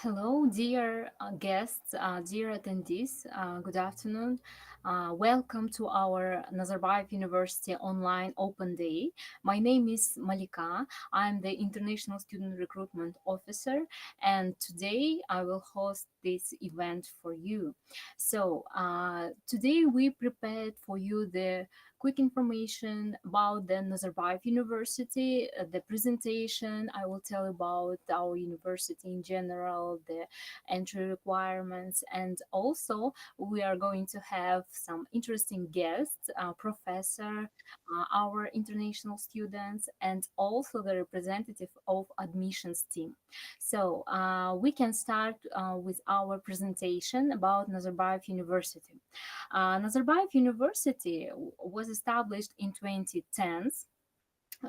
Hello, dear guests, dear attendees. Good afternoon. Welcome to our Nazarbayev University Online Open Day. My name is Malika. I'm the International Student Recruitment Officer, and today I will host this event for you. Today we prepared for you the quick information about the Nazarbayev University, the presentation. I will tell about our university in general, the entry requirements, and also we are going to have some interesting guests, professor, our international students, and also the representative of admissions team. We can start with our presentation about Nazarbayev University. Nazarbayev University was established in 2010.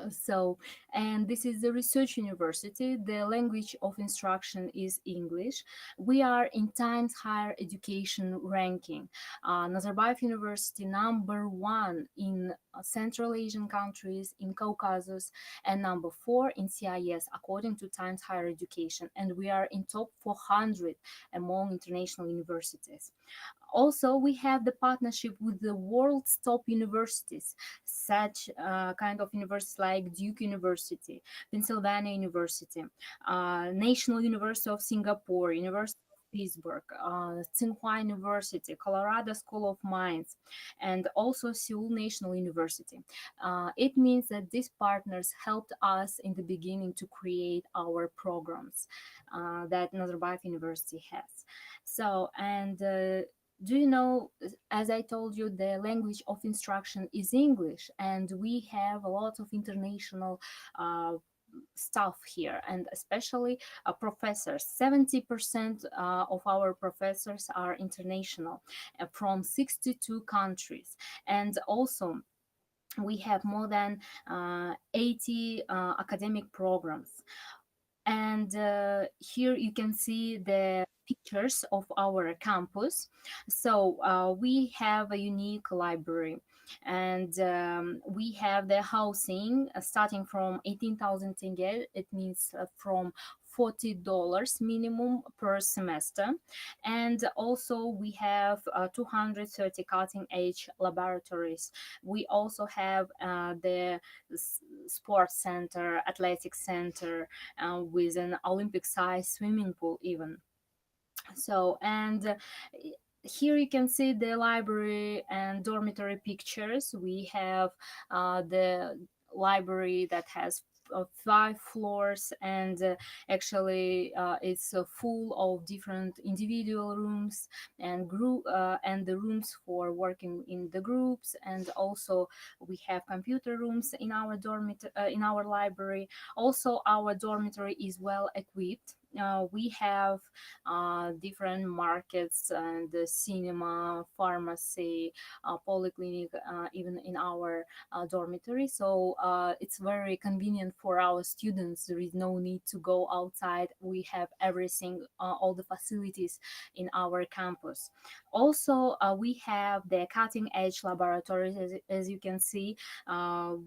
So, and this is the research university. The language of instruction is English. We are in Times Higher Education ranking. Nazarbayev University number one in Central Asian countries, in Caucasus, and number four in CIS according to Times Higher Education. And we are in top 400 among international universities. Also, we have the partnership with the world's top universities, such kind of universities like Duke University, Pennsylvania University, National University of Singapore, University of Pittsburgh, Tsinghua University, Colorado School of Mines, and also Seoul National University. It means that these partners helped us in the beginning to create our programs that Nazarbayev University has. Do you know, as I told you, the language of instruction is English, and we have a lot of international uh, staff here, and especially professors. 70% of our professors are international from 62 countries. And also, we have more than 80 academic programs. And here you can see the pictures of our campus. We have a unique library, and we have the housing starting from 18,000 tenge. It means from $40 minimum per semester. And also we have 230 cutting edge laboratories. We also have the sports center, athletic center, with an Olympic size swimming pool even. And here you can see the library and dormitory pictures. We have the library that has 5 floors, and actually it's full of different individual rooms and group and the rooms for working in the groups. And also we have computer rooms in our dormitory, in our library. Also, our dormitory is well equipped. We have different markets and the cinema, pharmacy, polyclinic, even in our dormitory. It's very convenient for our students. There is no need to go outside. We have everything, all the facilities in our campus. Also, we have the cutting edge laboratories. As you can see,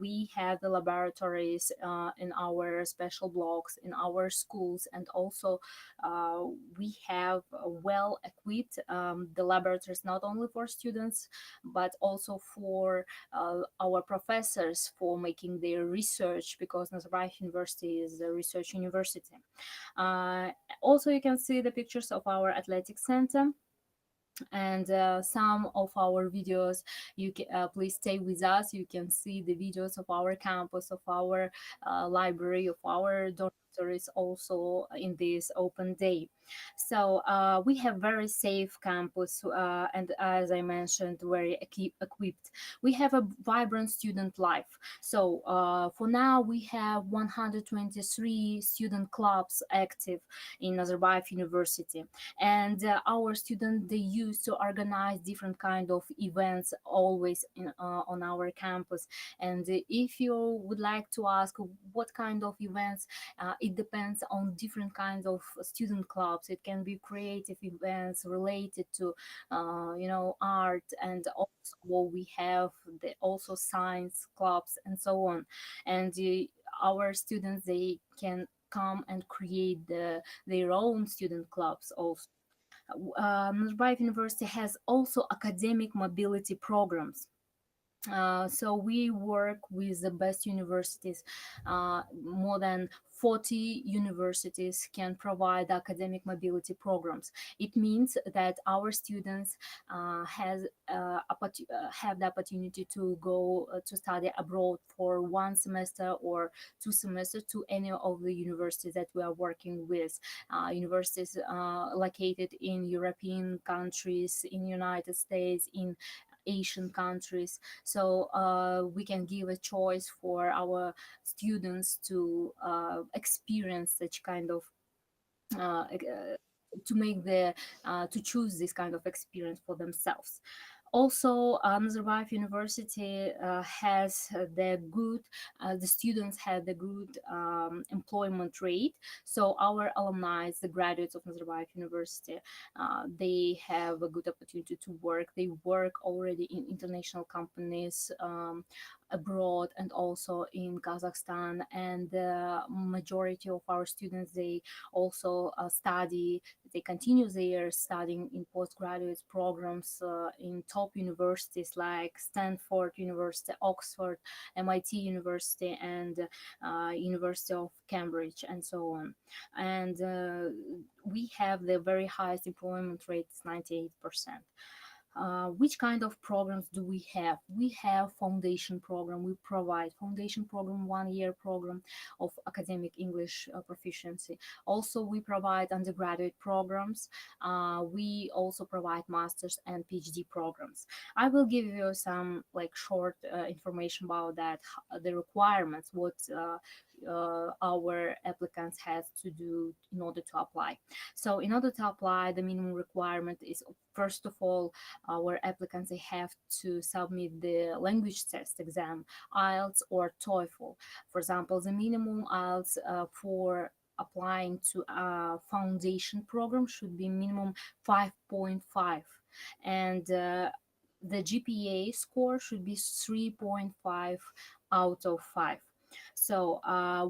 we have the laboratories in our special blocks, in our schools, and also we have well equipped the laboratories not only for students but also for our professors for making their research, because Nazarbayev University is a research university. Uh, Also, you can see the pictures of our athletic center and some of our videos. You can please stay with us. You can see the videos of our campus, of our library, of our dormitories also in this open day. We have very safe campus, and as I mentioned, very equipped. We have a vibrant student life. For now we have 123 student clubs active in Nazarbayev University, and our students, they used to organize different kind of events always on our campus. And if you would like to ask what kind of events, it depends on different kinds of student clubs. It can be creative events related to art, and also we have the also science clubs and so on. And our students, they can come and create their own student clubs also. Nazarbayev University has also academic mobility programs. So we work with the best universities. More than 40 universities can provide academic mobility programs. It means that our students have the opportunity to go to study abroad for 1 semester or 2 semesters to any of the universities that we are working with. Universities located in European countries, in United States, in Asian countries. So we can give a choice for our students to experience such kind of to make the to choose this kind of experience for themselves. Also, Nazarbayev University has the students have the good employment rate. So our alumni, the graduates of Nazarbayev University, they have a good opportunity to work. They work already in international companies abroad and also in Kazakhstan. And the majority of our students, they also they continue their studying in postgraduate programs in top universities like Stanford University, Oxford, MIT University, and University of Cambridge, and so on. And we have the very highest employment rate, 98%. Which kind of programs do we have? We have foundation program. We provide foundation program, 1 year program of academic English proficiency. Also, we provide undergraduate programs. We also provide masters and PhD programs. I will give you some like short information about that, the requirements, what our applicants has to do in order to apply. So in order to apply, the minimum requirement is, first of all, our applicants, they have to submit the language test exam, IELTS or TOEFL. For example, the minimum IELTS for applying to a foundation program should be minimum 5.5, and the GPA score should be 3.5 out of 5. So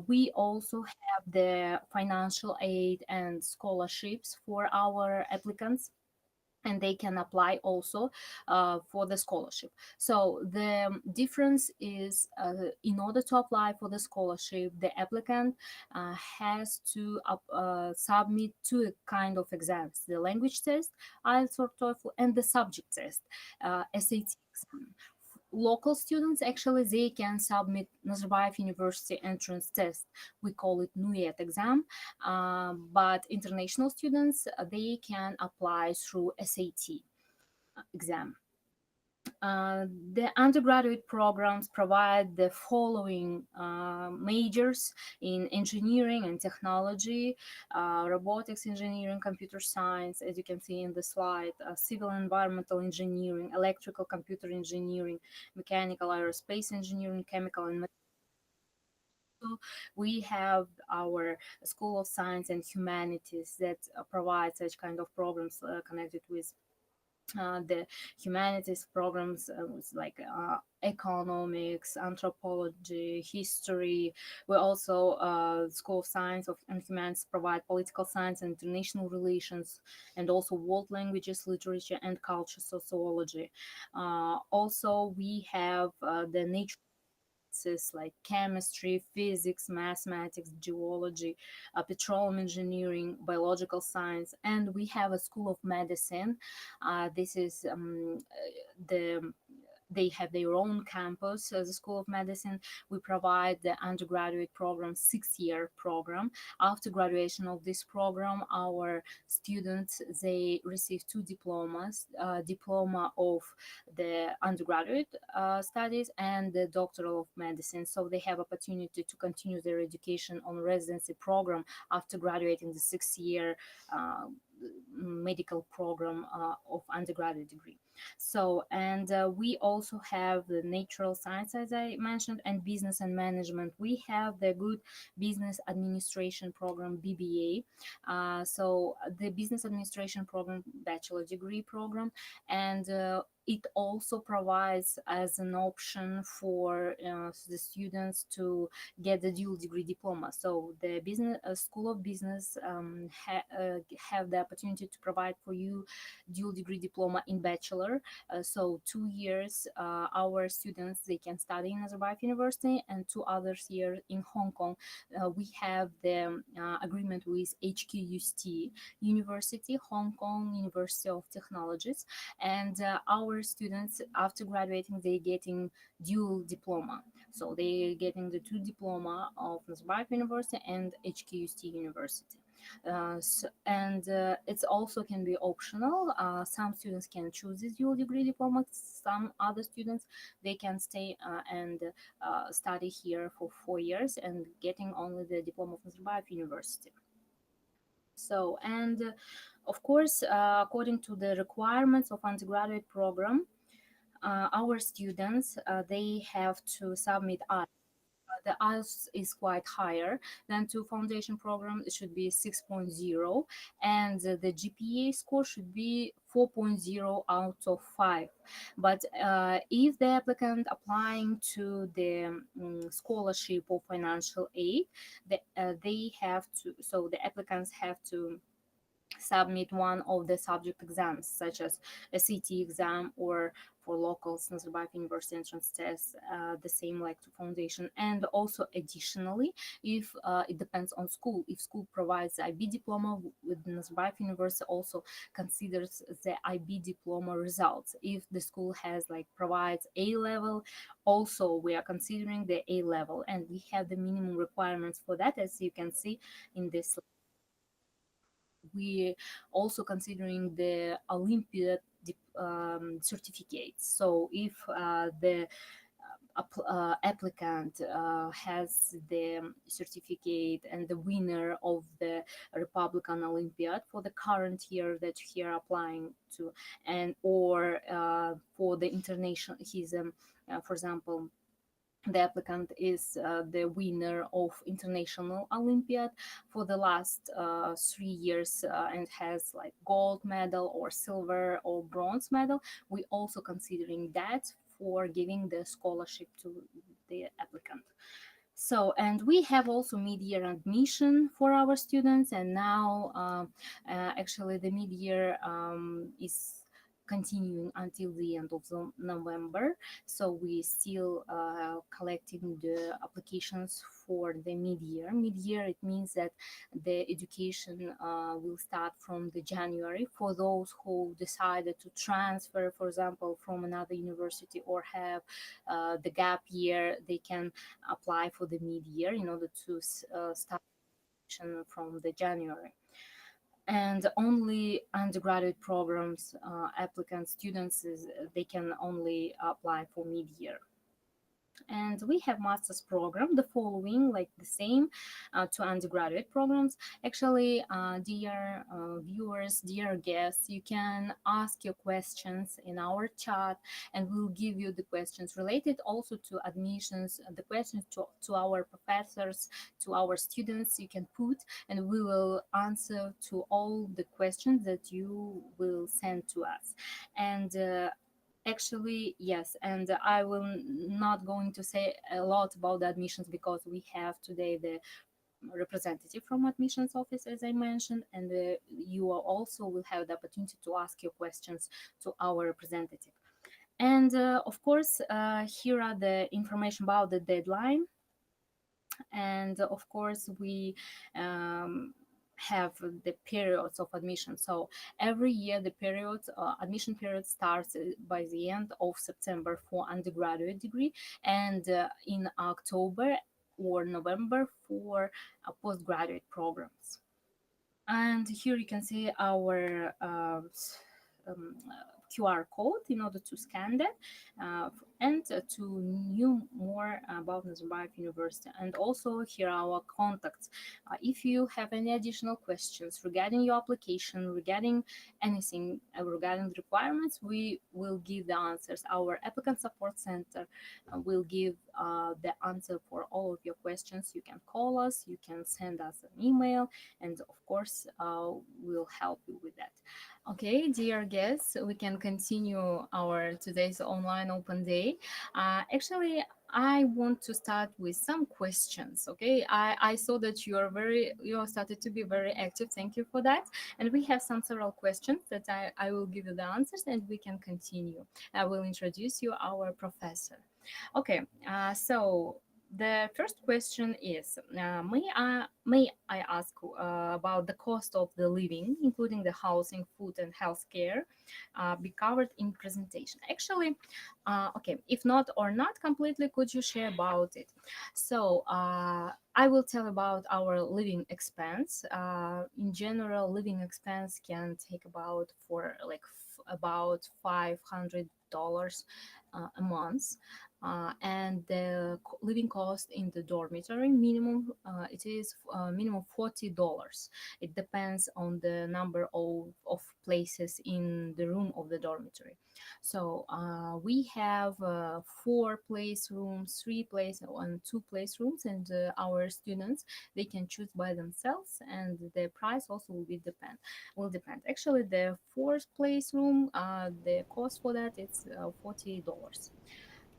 we also have the financial aid and scholarships for our applicants, and they can apply also for the scholarship. So the difference is, in order to apply for the scholarship, the applicant has to submit two kind of exams: the language test, IELTS or TOEFL, and the subject test, SAT exam. Local students, actually, they can submit Nazarbayev University entrance test. We call it NUET exam. But international students, they can apply through SAT exam. The undergraduate programs provide the following majors in engineering and technology, robotics engineering, computer science, as you can see in the slide, civil and environmental engineering, electrical computer engineering, mechanical aerospace engineering, chemical and material. We have our School of Science and Humanities that provide such kind of programs connected with the humanities programs, like economics, anthropology, history. We also, School of Science and Humanities provide political science and international relations, and also world languages, literature, and culture sociology. Also, we have the nature like chemistry, physics, mathematics, geology, petroleum engineering, biological science, and we have a School of Medicine. This is the they have their own campus as a School of Medicine. We provide the undergraduate program, 6 year program. After graduation of this program, our students, they receive two diplomas: diploma of the undergraduate studies and the doctoral of medicine. So they have opportunity to continue their education on residency program after graduating the 6 year medical program of undergraduate degree. So, and we also have the natural science, as I mentioned, and business and management. We have the good business administration program, BBA. So the business administration program, bachelor degree program, and it also provides as an option for the students to get the dual degree diploma. So the business school of business have the opportunity to provide for you dual degree diploma in bachelor. So 2 years our students they can study in Nazarbayev University, and 2 other years in Hong Kong. We have the agreement with HQUST University, Hong Kong University of Technologies, and our students after graduating they getting dual diploma. So they getting the two diploma of Nazarbayev University and HQUST University. And it's also can be optional. Some students can choose this dual degree diploma. Some other students they can stay and study here for 4 years and getting only the diploma of Nazarbayev University. So, and of course, according to the requirements of undergraduate program, our students they have to submit the IELTS is quite higher than to foundation program. It should be 6.0, and the GPA score should be 4.0 out of 5. But if the applicant applying to the scholarship or financial aid, they have to, so the applicants have to submit one of the subject exams, such as a CT exam, or for locals, Nazarbayev University entrance test, the same like to foundation. And also additionally, if it depends on school, if school provides the IB diploma, with Nazarbayev University also considers the IB diploma results. If the school has like provides A level, also we are considering the A level, and we have the minimum requirements for that, as you can see in this. We also considering the Olympiad certificates. So if the applicant has the certificate and the winner of the Republican Olympiad for the current year that he are applying to, and or for the international, he's for example, the applicant is the winner of international Olympiad for the last 3 years and has like gold medal or silver or bronze medal. We also considering that for giving the scholarship to the applicant. So, and we have also mid-year admission for our students, and now actually the mid-year is continuing until the end of November. So we still collecting the applications for the mid-year. Mid-year, it means that the education will start from the January for those who decided to transfer, for example, from another university, or have the gap year. They can apply for the mid-year in order to start from the January. And only undergraduate programs applicant students they can only apply for mid-year. And we have master's program the following like the same to undergraduate programs. Actually, dear viewers, dear guests, you can ask your questions in our chat, and we'll give you the questions related also to admissions, the questions to our professors, to our students you can put, and we will answer to all the questions that you will send to us. And actually, yes, and I will not going to say a lot about the admissions, because we have today the representative from admissions office, as I mentioned, and you also will have the opportunity to ask your questions to our representative. And of course, here are the information about the deadline. And of course, we have the periods of admission. So every year the admission period starts by the end of September for undergraduate degree, and in October or November for postgraduate programs. And here you can see our QR code in order to scan that. and to know more about Nazarbayev University. And also here are our contacts. If you have any additional questions regarding your application, regarding anything regarding the requirements, we will give the answers. Our applicant support center will give the answer for all of your questions. You can call us, you can send us an email, and of course, we'll help you with that. Okay, dear guests, we can continue our today's online open day. Actually, I want to start with some questions. Okay, I saw that you started to be very active. Thank you for that. And we have some several questions that I will give you the answers and we can continue. I will introduce you our professor. Okay, so the first question is, may I ask about the cost of the living, including the housing, food, and healthcare, be covered in presentation? Actually, okay, if not or not completely, could you share about it? So I will tell about our living expense. In general, living expense can take about for like about $500 a month, and the living cost in the dormitory minimum it is minimum $40. It depends on the number of places in the room of the dormitory. So we have four place rooms, three place and two place rooms, and our students, they can choose by themselves, and the price also will depend. Actually, the fourth place room, the cost for that it's $40.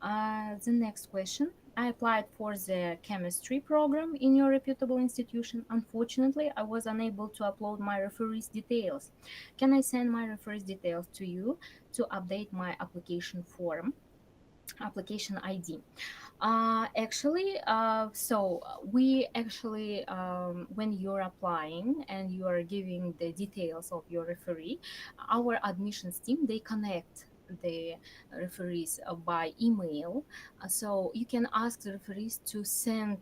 The next question. I applied for the chemistry program in your reputable institution. Unfortunately, I was unable to upload my referee's details. Can I send my referee's details to you to update my application form, application ID? We actually, when you're applying and you are giving the details of your referee, our admissions team, they connect the referees by email. So you can ask the referees to send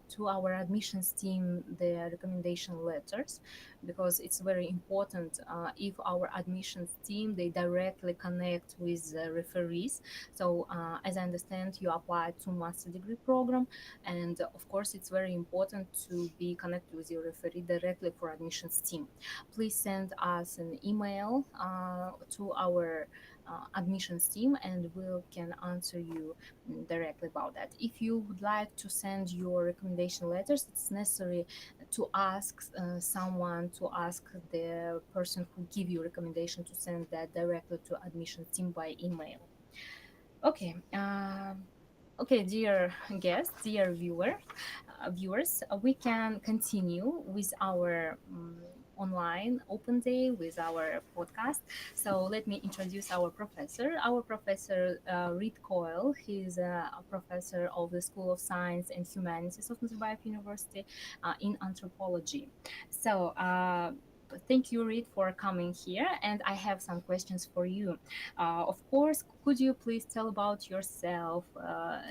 to our admissions team the recommendation letters, because it's very important if our admissions team, they directly connect with the referees. So as I understand, you applied to master degree program, and of course it's very important to be connected with your referee directly for admissions team. Please send us an email to our admissions team, and we can answer you directly about that. If you would like to send your recommendation letters, it's necessary to ask someone, to ask the person who give you recommendation to send that directly to admissions team by email. Okay. Okay, dear guests, dear viewers, we can continue with our online open day with our podcast. So let me introduce our professor. Our professor Reed Coyle. He's a professor of the School of Science and Humanities of Nazarbayev University in anthropology. So. Thank you, Reed, for coming here, and I have some questions for you. Of course, could you please tell about yourself,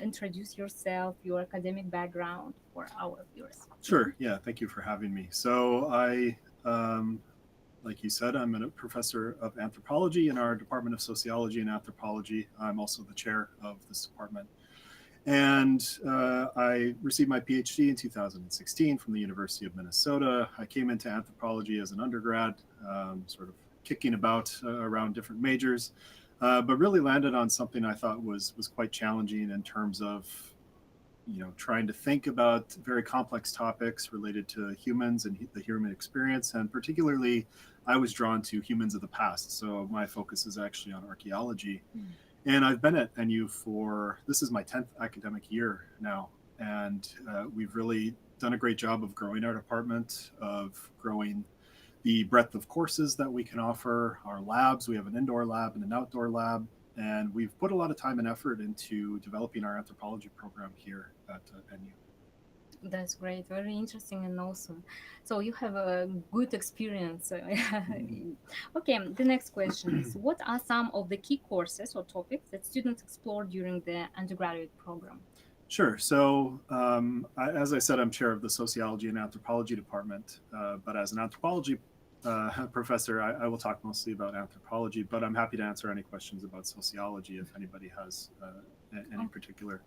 introduce yourself, your academic background for our viewers? Sure. Yeah. Thank you for having me. So like you said, I'm a professor of anthropology in our Department of Sociology and Anthropology. I'm also the chair of this department. And I received my PhD in 2016 from the University of Minnesota. I came into anthropology as an undergrad, sort of kicking about around different majors, but really landed on something I thought was quite challenging in terms of trying to think about very complex topics related to humans and the human experience, and particularly I was drawn to humans of the past. So my focus is actually on archaeology. And I've been at NU for, this is my 10th academic year now. And we've really done a great job of growing our department, of growing the breadth of courses that we can offer, our labs. We have an indoor lab and an outdoor lab. And we've put a lot of time and effort into developing our anthropology program here at NU. That's great, very interesting and awesome. So you have a good experience. Okay, the next question is, what are some of the key courses or topics that students explore during the undergraduate program? Sure. So, as I said, I'm chair of the sociology and anthropology department. But as an anthropology professor, I will talk mostly about anthropology. But I'm happy to answer any questions about sociology if anybody has any particular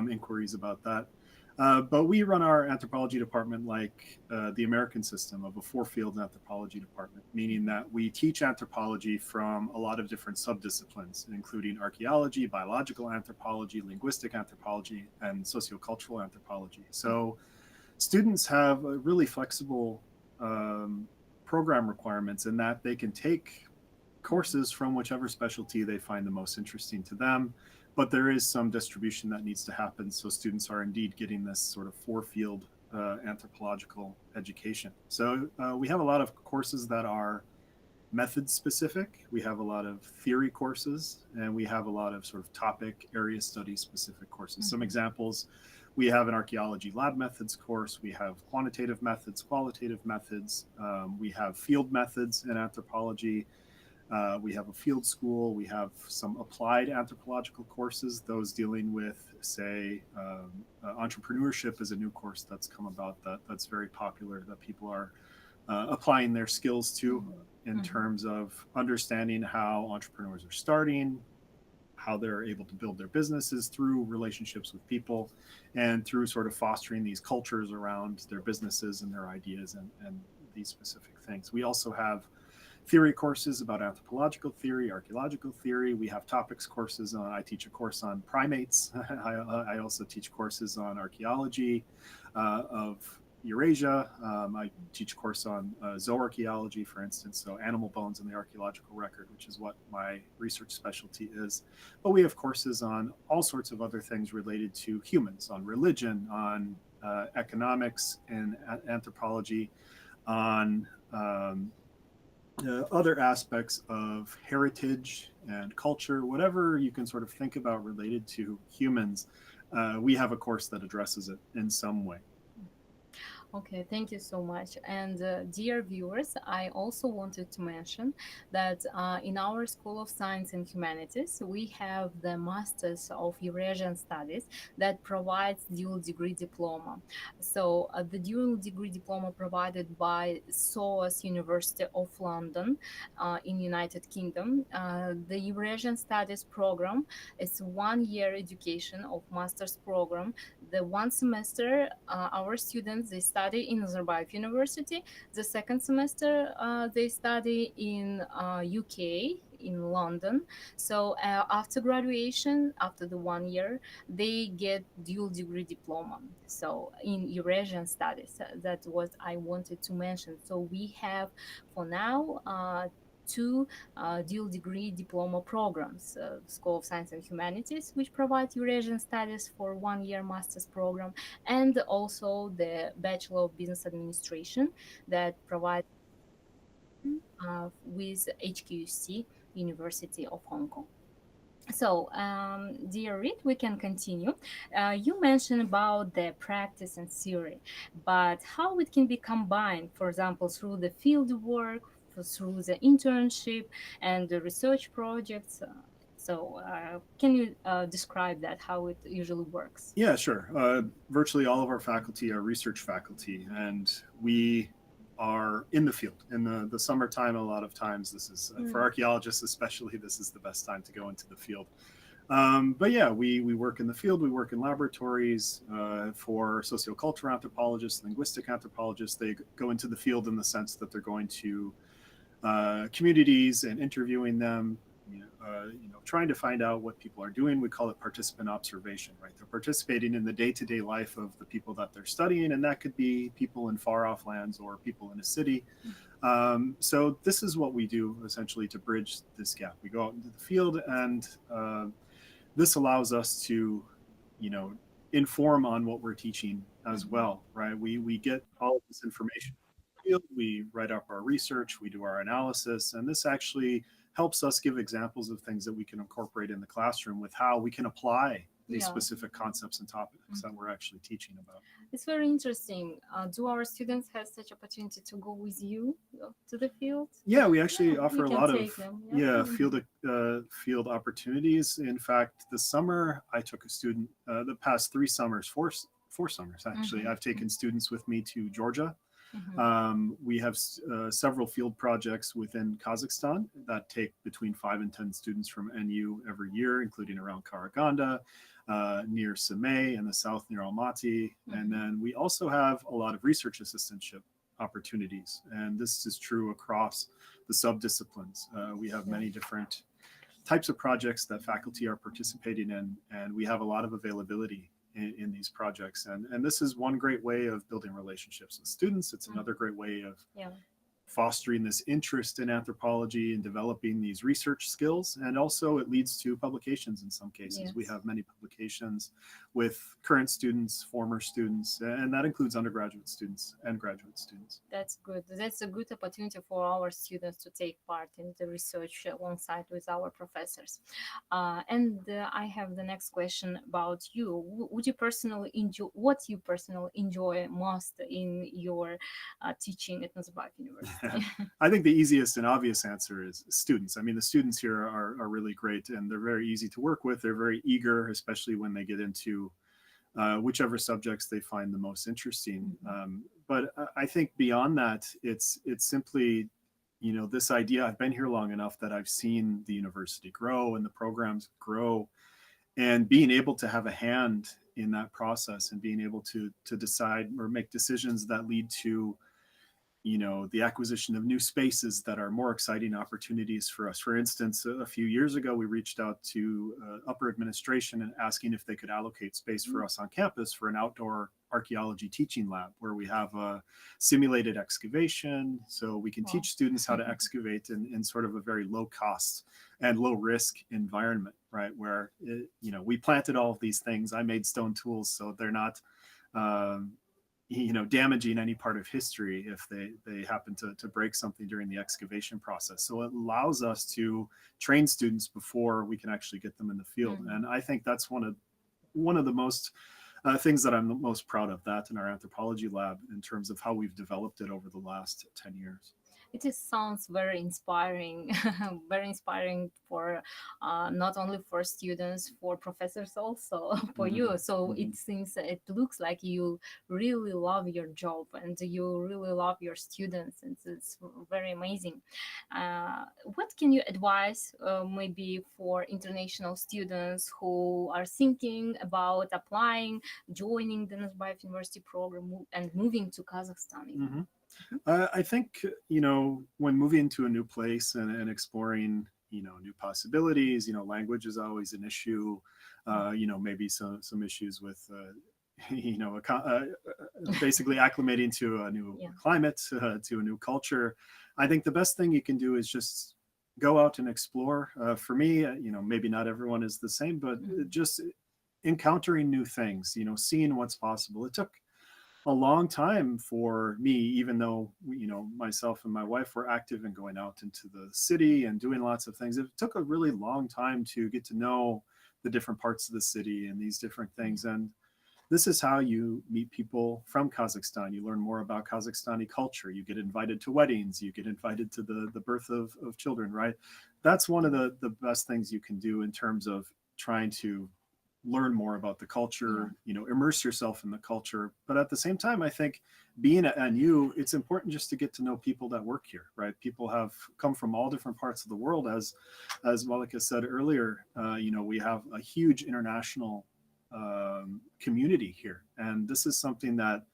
inquiries about that. But we run our anthropology department like the American system of a four-field anthropology department, meaning that we teach anthropology from a lot of different subdisciplines, including archaeology, biological anthropology, linguistic anthropology, and sociocultural anthropology. So students have a really flexible program requirements in that they can take courses from whichever specialty they find the most interesting to them. But there is some distribution that needs to happen. So students are indeed getting this sort of four-field anthropological education. So we have a lot of courses that are method specific. We have a lot of theory courses, and we have a lot of sort of topic area study specific courses. Some examples: we have an archaeology lab methods course, we have quantitative methods, qualitative methods, we have field methods in anthropology, we have a field school, we have some applied anthropological courses, those dealing with, say, entrepreneurship is a new course that's come about that's very popular, that people are applying their skills to in terms of understanding how entrepreneurs are starting, how they're able to build their businesses through relationships with people, and through sort of fostering these cultures around their businesses and their ideas and these specific things. We also have theory courses about anthropological theory, archaeological theory. We have topics courses on, I teach a course on primates. I also teach courses on archaeology of Eurasia. I teach a course on zooarchaeology, for instance, so animal bones in the archaeological record, which is what my research specialty is. But we have courses on all sorts of other things related to humans, on religion, on economics and anthropology, on other aspects of heritage and culture, whatever you can sort of think about related to humans. We have a course that addresses it in some way. Okay, thank you so much. And dear viewers, I also wanted to mention that in our School of Science and Humanities, we have the Masters of Eurasian Studies that provides dual degree diploma. So the dual degree diploma provided by SOAS University of London in United Kingdom. The Eurasian Studies program is 1 year education of master's program. The one semester, our students, they study in Nazarbayev University. The second semester, they study in UK, in London. So after graduation, after the 1 year, they get dual degree diploma. So in Eurasian studies, that's what I wanted to mention. So we have for now two dual degree diploma programs, School of Science and Humanities, which provide Eurasian studies for 1 year master's program, and also the Bachelor of Business Administration that provides with HQC, University of Hong Kong. So, dear Reed, we can continue. You mentioned about the practice and theory, but how it can be combined, for example, through the field work, through the internship and the research projects. Can you describe that, how it usually works? Yeah, sure. Virtually all of our faculty are research faculty, and we are in the field in the summertime. A lot of times, this is for archaeologists especially, this is the best time to go into the field. But yeah, we work in the field, we work in laboratories. For sociocultural anthropologists, linguistic anthropologists, they go into the field in the sense that they're going to communities and interviewing them, trying to find out what people are doing. We call it participant observation, right? They're participating in the day-to-day life of the people that they're studying, and that could be people in far-off lands or people in a city. So this is what we do essentially to bridge this gap. We go out into the field, and this allows us to, inform on what we're teaching as well, right? We get all of this information field, we write up our research, we do our analysis, and this actually helps us give examples of things that we can incorporate in the classroom with how we can apply these specific concepts and topics that we're actually teaching about. It's very interesting. Do our students have such opportunity to go with you to the field? Yeah, we actually offer a lot of them, field opportunities. In fact, this summer I took a student. The past 3 summers, four summers actually, I've taken students with me to Georgia. Mhm. We have several field projects within Kazakhstan that take between 5 and 10 students from NU every year, including around Karaganda, near Semey in the south near Almaty. And Mhm. then we also have a lot of research assistantship opportunities. And this is true across the subdisciplines. We have Yeah. many different types of projects that faculty are participating in, and we have a lot of availability in these projects. And this is one great way of building relationships with students. It's Mhm. another great way of Yeah. fostering this interest in anthropology and developing these research skills. And also, it leads to publications in some cases. We Yes. have many publications with current students, former students, and that includes undergraduate students and graduate students. That's good. That's a good opportunity for our students to take part in the research alongside with our professors. And I have the next question about you. Would you personally enjoy what you personally enjoy most in your teaching at Nazarbayev University? I think the easiest and obvious answer is students. I mean, the students here are really great and they're very easy to work with. They're very eager, especially when they get into whichever subjects they find the most interesting. Mhm. But I think beyond that, it's simply, you know, this idea. I've been here long enough that I've seen the university grow and the programs grow, and being able to have a hand in that process and being able to decide or make decisions that lead to, you know, the acquisition of new spaces that are more exciting opportunities for us. For instance, a few years ago we reached out to upper administration and asking if they could allocate space for us on campus for an outdoor archaeology teaching lab where we have a simulated excavation, so we can Wow. teach students how to excavate in sort of a very low cost and low risk environment, right, where you know, we planted all of these things. I made stone tools so they're not um, you know, damaging any part of history if they happen to break something during the excavation process. So it allows us to train students before we can actually get them in the field. Mhm. And I think that's one of the most things that I'm the most proud of, that in our anthropology lab, in terms of how we've developed it over the last 10 years. It is sounds very inspiring, very inspiring for not only for students, for professors, also for Mm-hmm. you. So Mm-hmm. it seems, it looks like you really love your job and you really love your students, and it's very amazing. What can you advise, maybe for international students who are thinking about applying, joining the Nazarbayev University program, and moving to Kazakhstan even? Mm-hmm. I think, you know, when moving to a new place and exploring, you know, new possibilities, you know, language is always an issue. You know, maybe some issues with, you know, basically acclimating to a new Yeah. climate, to a new culture. I think the best thing you can do is just go out and explore. For me, you know, maybe not everyone is the same, but Mhm. just encountering new things, you know, seeing what's possible. It took a long time for me, even though, you know, myself and my wife were active in going out into the city and doing lots of things. It took a really long time to get to know the different parts of the city and these different Yeah. things. And this is how you meet people from Kazakhstan. You learn more about Kazakhstani culture. You get invited to weddings. You get invited to the birth of children, right? That's one of Yeah. the best things you can do in terms of trying to learn more about the Yeah. culture, you know, immerse yourself in the culture. But at the same time, I think being at NU, it's important just to get to know people that work here, right? People have come from all different parts of the world. As Malika said earlier, you know, we have a huge international community here. And this is something that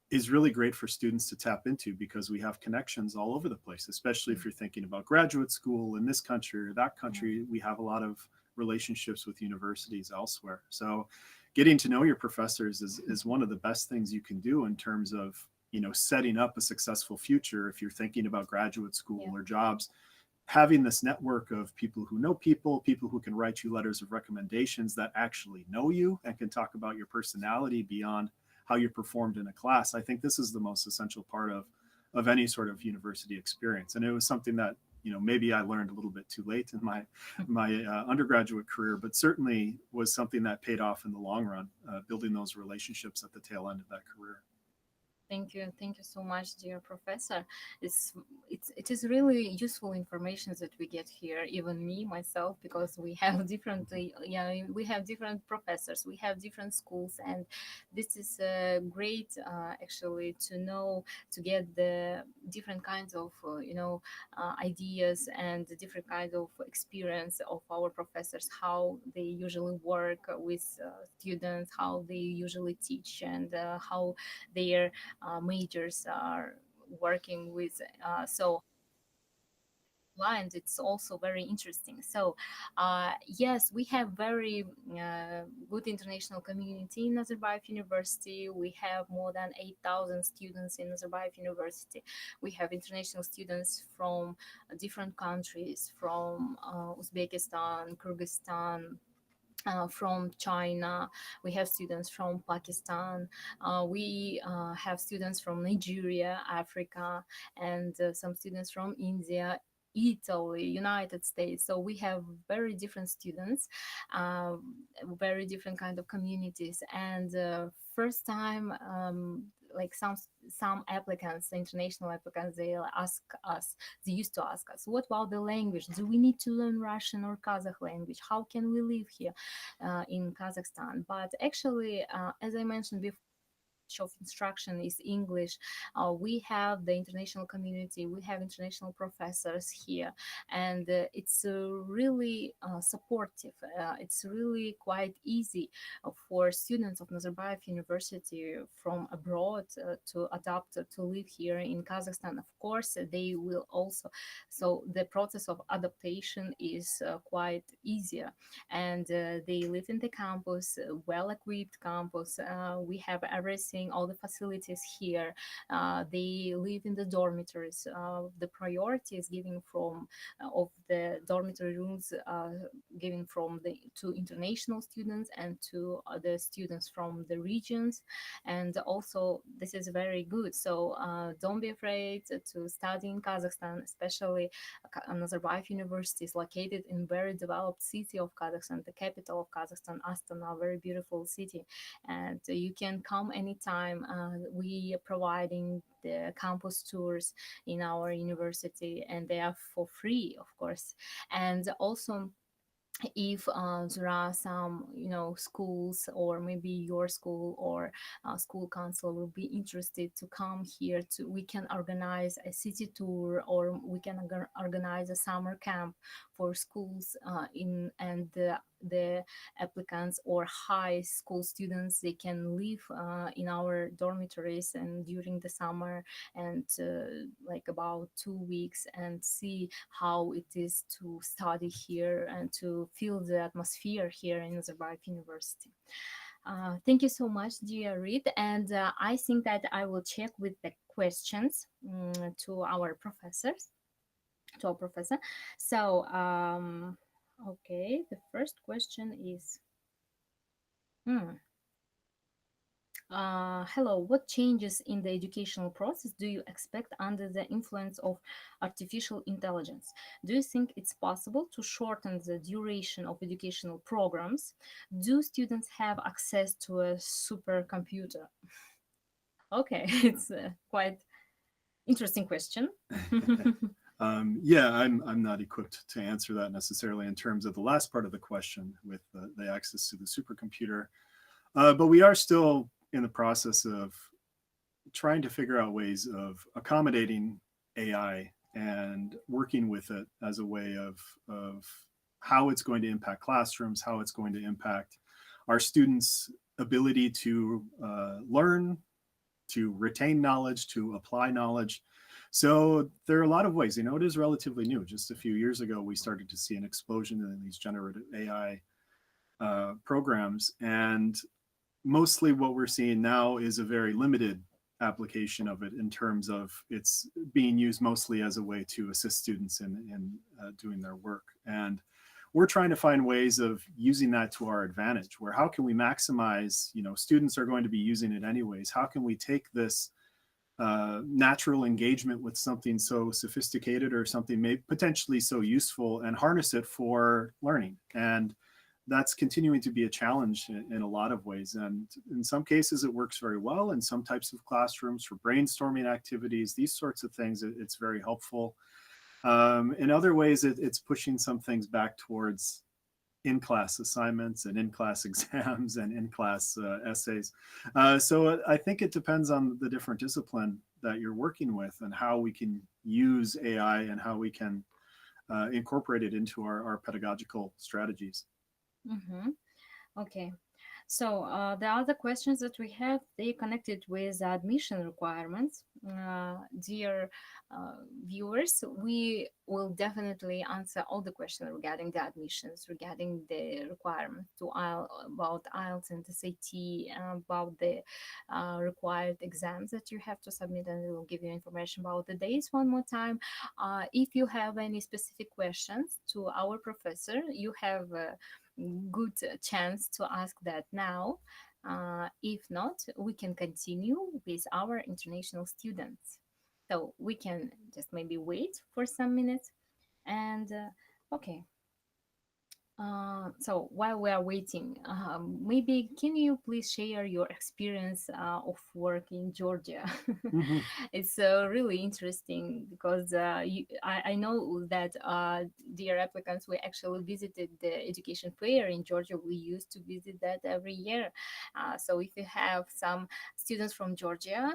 is really great for students to tap into because we have connections all over the place, especially if you're thinking about graduate school in this country or that Yeah. country. We have a lot of relationships with universities elsewhere. So getting to know your professors is one of the best things you can do in terms of, you know, setting up a successful future if you're thinking about graduate school Yeah. or jobs. Having this network of people who know people, people who can write you letters of recommendations that actually know you and can talk about your personality beyond how you performed in a class. I think this is the most essential part of any sort of university experience. And it was something that, you know, maybe I learned a little bit too late in my undergraduate career, but certainly was something that paid off in the long run, building those relationships at the tail end of that career. Thank you so much, dear professor. It's it is really useful information that we get here, even me myself, because we have different, yeah, we have different professors, we have different schools, and this is great, actually, to know, to get the different kinds of ideas and the different kinds of experience of our professors, how they usually work with students, how they usually teach, and how their majors are working with. So blind, it's also very interesting. So yes, we have very good international community in Nazarbayev University. We have more than 8,000 students in Nazarbayev University. We have international students from different countries, from Uzbekistan, Kyrgyzstan, from China. We have students from Pakistan. We have students from Nigeria, Africa, and some students from India, Italy, United States. So we have very different students, uh, very different kind of communities. And first time, like some applicants, international applicants, they ask us, they used to ask us, what about the language? Do we need to learn Russian or Kazakh language? How can we live here in Kazakhstan? But actually, as I mentioned before, of instruction is English. We have the international community, we have international professors here, and it's really supportive. It's really quite easy for students of Nazarbayev University from abroad to adapt to live here in Kazakhstan. Of course, they will also. So the process of adaptation is quite easier, and they live in the campus, well equipped campus. We have everything, all the facilities here. They live in the dormitories. The priority is given from of the dormitory rooms, given from the to international students and to the students from the regions. And also this is very good, so don't be afraid to study in Kazakhstan, especially Nazarbayev University is located in very developed city of Kazakhstan, the capital of Kazakhstan, Astana, a very beautiful city. And you can come anytime. We are providing the campus tours in our university, and they are for free, of course. And also, if there are some schools, or maybe your school or school council will be interested to come here, to we can organize a city tour, or we can organize a summer camp for schools in and the applicants or high school students, they can live in our dormitories and during the summer, and like about 2 weeks, and see how it is to study here and to feel the atmosphere here in Nazarbayev University. Thank you so much, dear Reed. And I think that I will check with the questions to our professors, to our professor. So, okay, the first question is, hmm, hello, what changes in the educational process do you expect under the influence of artificial intelligence? Do you think it's possible to shorten the duration of educational programs? Do students have access to a supercomputer? Okay, it's a quite interesting question. Yeah, I'm not equipped to answer that necessarily in terms of the last part of the question with the access to the supercomputer. But we are still in the process of trying to figure out ways of accommodating AI and working with it as a way of how it's going to impact classrooms, how it's going to impact our students' ability to learn, to retain knowledge, to apply knowledge. So there are a lot of ways. It is relatively new. Just a few years ago, we started to see an explosion in these generative AI programs, and mostly what we're seeing now is a very limited application of it in terms of it's being used mostly as a way to assist students in doing their work. And we're trying to find ways of using that to our advantage, where how can we maximize, students are going to be using it anyways. How can we take this natural engagement with something so sophisticated or something potentially so useful and harness it for learning? And that's continuing to be a challenge in a lot of ways. And in some cases, it works very well. In some types of classrooms for brainstorming activities, these sorts of things, it's very helpful. In other ways, it's pushing some things back towards in-class assignments and in-class exams and in-class essays. So I think it depends on the different discipline that you're working with and how we can use AI and how we can incorporate it into our pedagogical strategies. Mm-hmm. Okay. So the other questions that we have, they connected with admission requirements. Dear viewers, we will definitely answer all the questions regarding the admissions, regarding the requirements to about IELTS and SAT, about the required exams that you have to submit, and we will give you information about the days one more time. If you have any specific questions to our professor, you have good chance to ask that now. If not, we can continue with our international students. So we can just maybe wait for some minutes. And okay, so while we are waiting, maybe can you please share your experience of work in Georgia? Mm-hmm. It's really interesting because I know that dear applicants, we actually visited the education fair in Georgia. We used to visit that every year. So if you have some students from Georgia,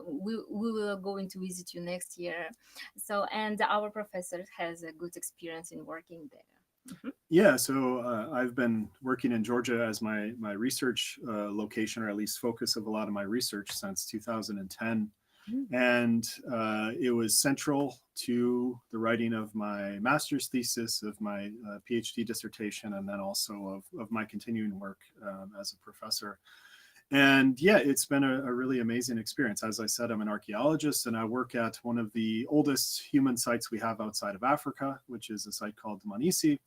we will going to visit you next year. So, and our professor has a good experience in working there. Mhm. Yeah, so I've been working in Georgia as my research location, or at least focus of a lot of my research since 2010. Mm. And it was central to the writing of my master's thesis, of my PhD dissertation, and then also of my continuing work as a professor. And yeah, it's been a really amazing experience. As I said, I'm an archaeologist, and I work at one of the oldest human sites we have outside of Africa, which is a site called Manisi.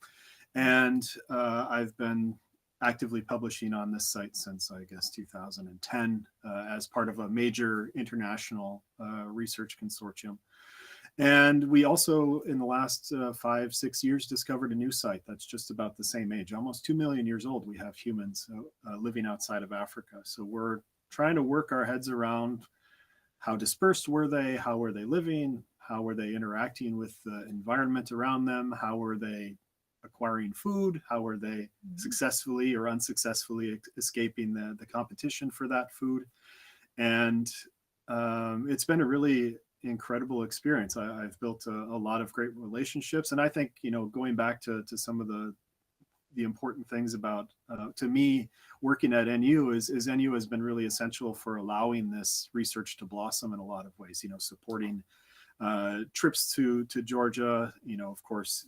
And I've been actively publishing on this site since, I guess, 2010 as part of a major international research consortium. And we also, in the last 5, 6 years, discovered a new site that's just about the same age, almost 2 million years old. We have humans living outside of Africa. So we're trying to work our heads around how dispersed were they, how were they living, how were they interacting with the environment around them, how were they acquiring food, how were they successfully or unsuccessfully escaping the competition for that food. And it's been a really incredible experience. I've built a lot of great relationships, and I think, going back to some of the important things about to me working at NU is NU has been really essential for allowing this research to blossom in a lot of ways. Supporting trips to Georgia. Of course,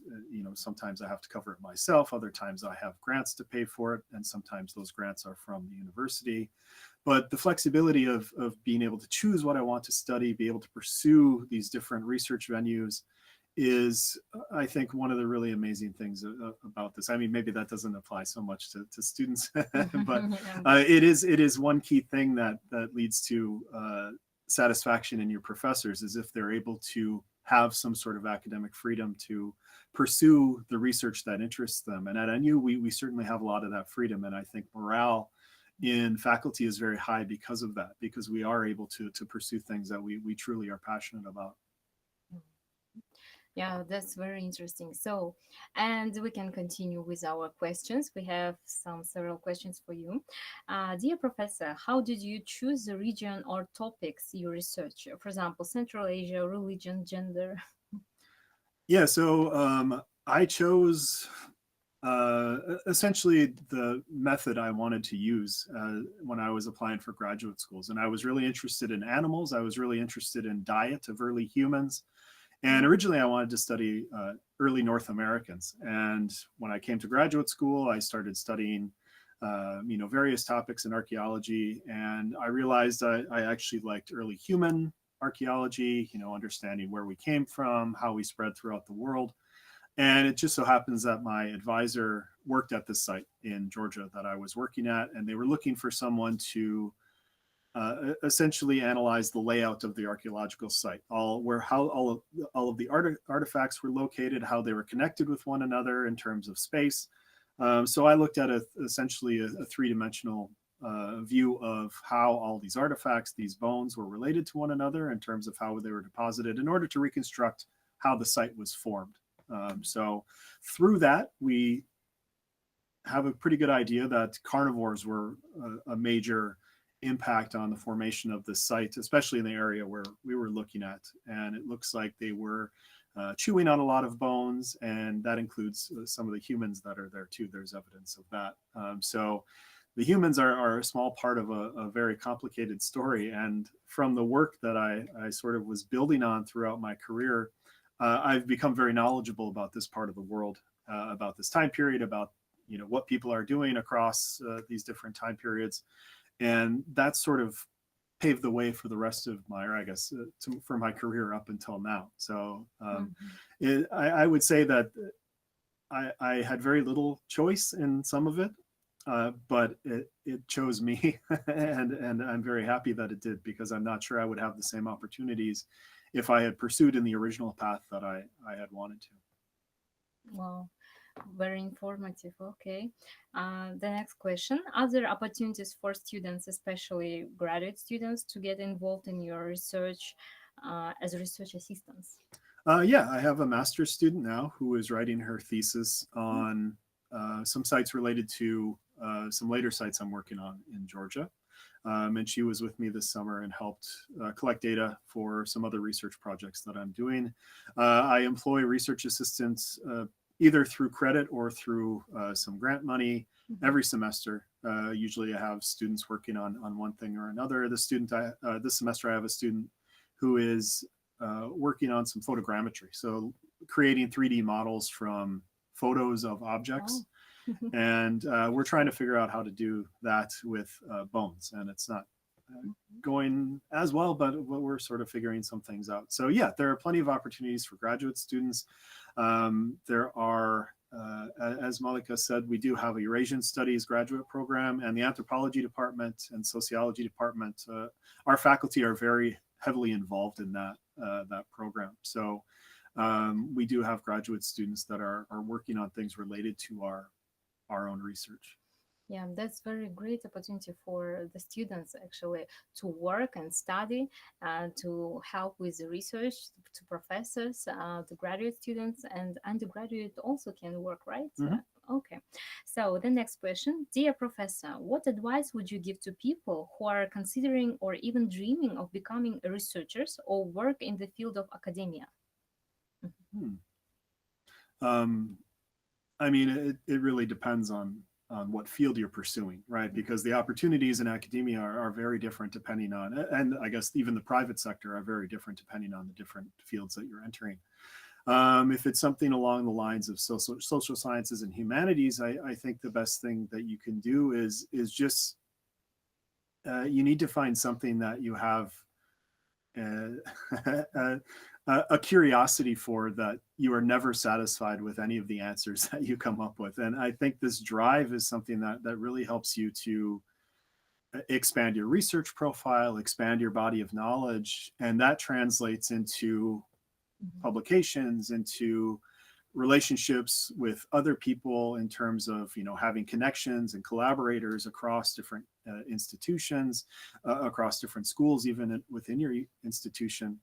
sometimes I have to cover it myself. Other times I have grants to pay for it, and sometimes those grants are from the university. But the flexibility of being able to choose what I want to study, be able to pursue these different research venues is, I think, one of the really amazing things about this. I mean, maybe that doesn't apply so much to students, but it is one key thing that leads to satisfaction in your professors, is if they're able to have some sort of academic freedom to pursue the research that interests them. And at NU, we certainly have a lot of that freedom. And I think morale in faculty is very high because of that, because we are able to pursue things that we truly are passionate about. Yeah, that's very interesting. So, and we can continue with our questions. We have several questions for you. Dear Professor, how did you choose the region or topics you research? For example, Central Asia, religion, gender. Yeah, so I chose essentially the method I wanted to use when I was applying for graduate schools. And I was really interested in animals. I was really interested in diet of early humans. And originally I wanted to study early North Americans. And when I came to graduate school, I started studying, various topics in archaeology. And I realized I actually liked early human archaeology, understanding where we came from, how we spread throughout the world. And it just so happens that my advisor worked at this site in Georgia that I was working at, and they were looking for someone to essentially analyze the layout of the archaeological site, how all of the artifacts were located, how they were connected with one another in terms of space, So I looked at essentially a three-dimensional view of how all these artifacts, these bones, were related to one another in terms of how they were deposited in order to reconstruct how the site was formed. So through that, we have a pretty good idea that carnivores were a major impact on the formation of the site, especially in the area where we were looking at. And it looks like they were chewing on a lot of bones, and that includes some of the humans that are there too. There's evidence of that. So the humans are a small part of a very complicated story. And from the work that I sort of was building on throughout my career, I've become very knowledgeable about this part of the world, about this time period, about what people are doing across these different time periods, and that sort of paved the way for the rest of my, or I guess, for my career up until now. So I would say that I had very little choice in some of it, but it chose me, and I'm very happy that it did, because I'm not sure I would have the same opportunities if I had pursued in the original path that I had wanted to. Wow, very informative. Okay. The next question: are there opportunities for students, especially graduate students, to get involved in your research as research assistants? Yeah, I have a master's student now who is writing her thesis on some sites related to some later sites I'm working on in Georgia. And she was with me this summer and helped collect data for some other research projects that I'm doing. I employ research assistants either through credit or through some grant money every semester. Usually I have students working on one thing or another. This semester I have a student who is working on some photogrammetry. So creating 3D models from photos of objects. Oh. And we're trying to figure out how to do that with bones. And it's not going as well, but we're sort of figuring some things out. So yeah, there are plenty of opportunities for graduate students. There are, as Malika said, we do have a Eurasian Studies graduate program, and the anthropology department and sociology department. Our faculty are very heavily involved in that program. So we do have graduate students that are working on things related to our own research. Yeah, that's very great opportunity for the students actually to work and study, to help with the research, to professors, to graduate students, and undergraduate also can work, right? Mm-hmm. Okay. So the next question, dear professor, what advice would you give to people who are considering or even dreaming of becoming researchers or work in the field of academia? Hmm. I mean, it really depends on what field you're pursuing, right? Because the opportunities in academia are very different depending on, and I guess even the private sector are very different depending on the different fields that you're entering. If it's something along the lines of social sciences and humanities, I think the best thing that you can do is just you need to find something that you have a curiosity for, that you are never satisfied with any of the answers that you come up with. And I think this drive is something that really helps you to expand your research profile, expand your body of knowledge, and that translates into publications, into relationships with other people in terms of having connections and collaborators across different institutions, across different schools, even within your institution.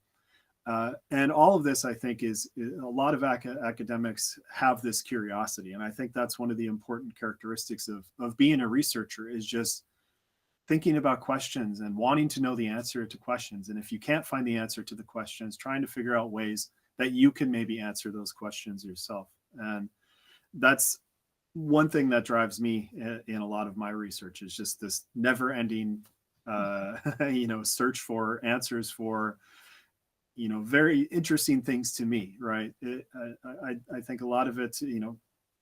And all of this, I think, is a lot of academics have this curiosity. And I think that's one of the important characteristics of being a researcher, is just thinking about questions and wanting to know the answer to questions. And if you can't find the answer to the questions, trying to figure out ways that you can maybe answer those questions yourself. And that's one thing that drives me in a lot of my research, is just this never ending, search for answers for, very interesting things to me, right? I think a lot of it,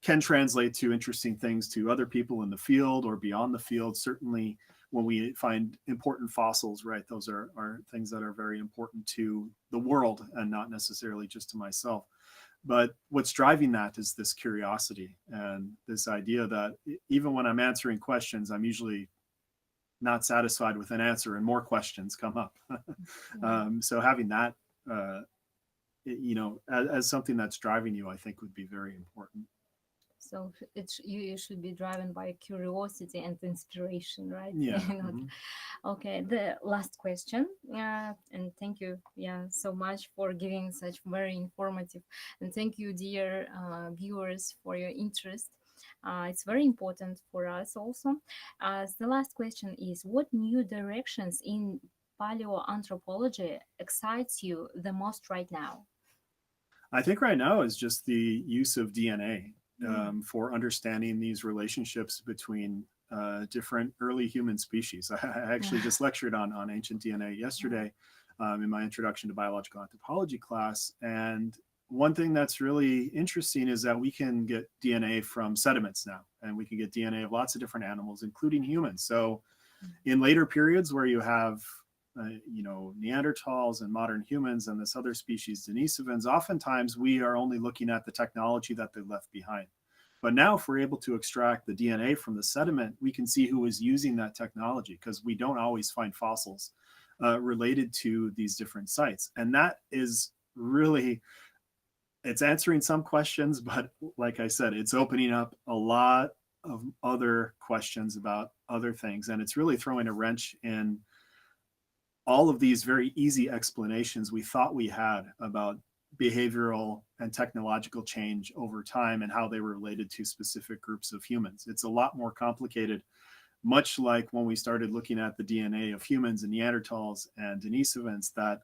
can translate to interesting things to other people in the field or beyond the field. Certainly when we find important fossils, right, those are things that are very important to the world and not necessarily just to myself. But what's driving that is this curiosity and this idea that even when I'm answering questions, I'm usually not satisfied with an answer and more questions come up. So having that, as something that's driving you, I think would be very important. So you should be driven by curiosity and inspiration, right? Yeah. Not, okay. The last question, and thank you, yeah, so much for giving such very informative, and thank you, dear viewers, for your interest. It's very important for us also. The last question is: what new directions in paleoanthropology excites you the most right now? I think right now is just the use of DNA Mm. for understanding these relationships between different early human species. I actually just lectured on ancient DNA yesterday in my introduction to biological anthropology class. And one thing that's really interesting is that we can get DNA from sediments now, and we can get DNA of lots of different animals, including humans. So in later periods where you have Neanderthals and modern humans and this other species, Denisovans, oftentimes we are only looking at the technology that they left behind. But now, if we're able to extract the DNA from the sediment, we can see who was using that technology, because we don't always find fossils related to these different sites. And that is really, it's answering some questions, but like I said, it's opening up a lot of other questions about other things. And it's really throwing a wrench in all of these very easy explanations we thought we had about behavioral and technological change over time and how they were related to specific groups of humans. It's a lot more complicated, much like when we started looking at the DNA of humans and Neanderthals and Denisovans, that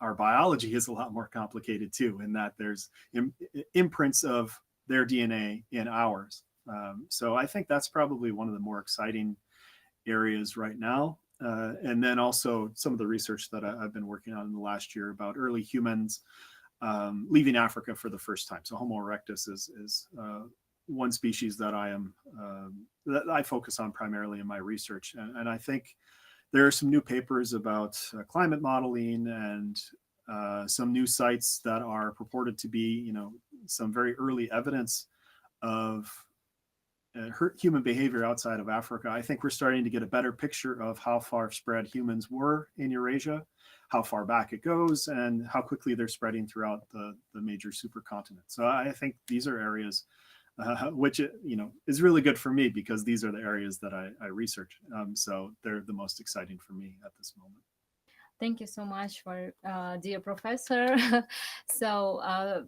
our biology is a lot more complicated too, in that there's imprints of their DNA in ours. So I think that's probably one of the more exciting areas right now. And then also some of the research that I've been working on in the last year about early humans leaving Africa for the first time. So Homo erectus is one species that that I focus on primarily in my research, and I think there are some new papers about climate modeling and some new sites that are purported to be, some very early evidence of human behavior outside of Africa. I think we're starting to get a better picture of how far spread humans were in Eurasia, how far back it goes, and how quickly they're spreading throughout the major supercontinent. So I think these are areas which is really good for me, because these are the areas that I research. So they're the most exciting for me at this moment. Thank you so much for dear professor. So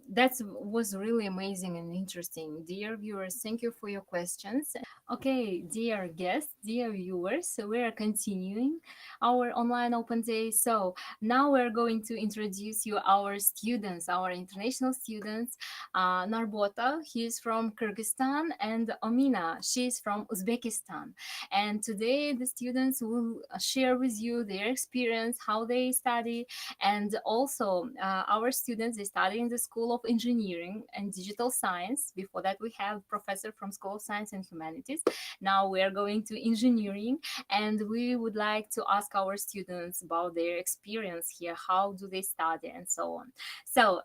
that was really amazing and interesting. Dear viewers, thank you for your questions. Okay, dear guests, dear viewers, so we are continuing our online open day. So now we're going to introduce you our students, our international students. Narbota, he is from Kyrgyzstan, and Omina, she is from Uzbekistan. And today the students will share with you their experience, how they study, and also our students, they study in the School of Engineering and Digital Science. Before that, we have professor from School of Science and Humanities. Now we are going to engineering, and we would like to ask our students about their experience here, how do they study, and so on. So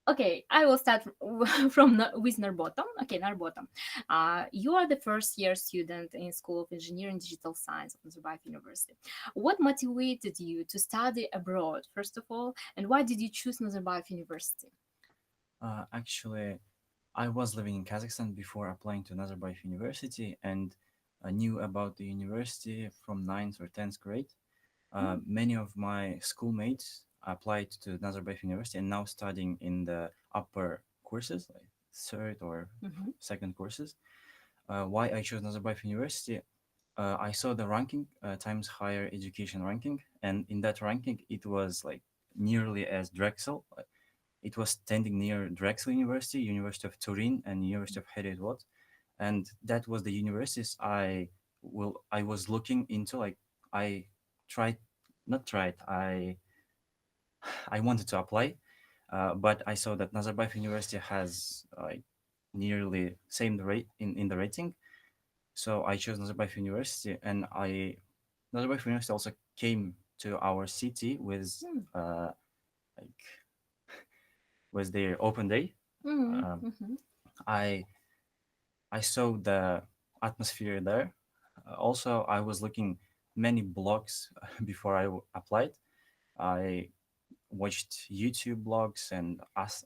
okay, I will start with Narbottom. Okay, Narbottom, you are the first year student in School of Engineering and Digital Science of Nazarbayev University. What motivated you to study abroad, first of all, and why did you choose Nazarbayev University? Actually, I was living in Kazakhstan before applying to Nazarbayev University, and I knew about the university from ninth or 10th grade. Many of my schoolmates applied to Nazarbayev University and now studying in the upper courses, like third or Mm-hmm. second courses. Why I chose Nazarbayev University? I saw the ranking, Times Higher Education ranking, and in that ranking, it was like nearly as Drexel. It was standing near Drexel University, University of Turin, and University of Herod, and that was the universities I was looking into. Like I tried, not tried. I wanted to apply, but I saw that Nazarbayev University has like nearly same rate in the rating. So I chose Nazarbayev University, and Nazarbayev University also came to our city like with their open day. Um, Mm-hmm. I I saw the atmosphere there. Also, I was looking many blogs before applied. I watched YouTube blogs and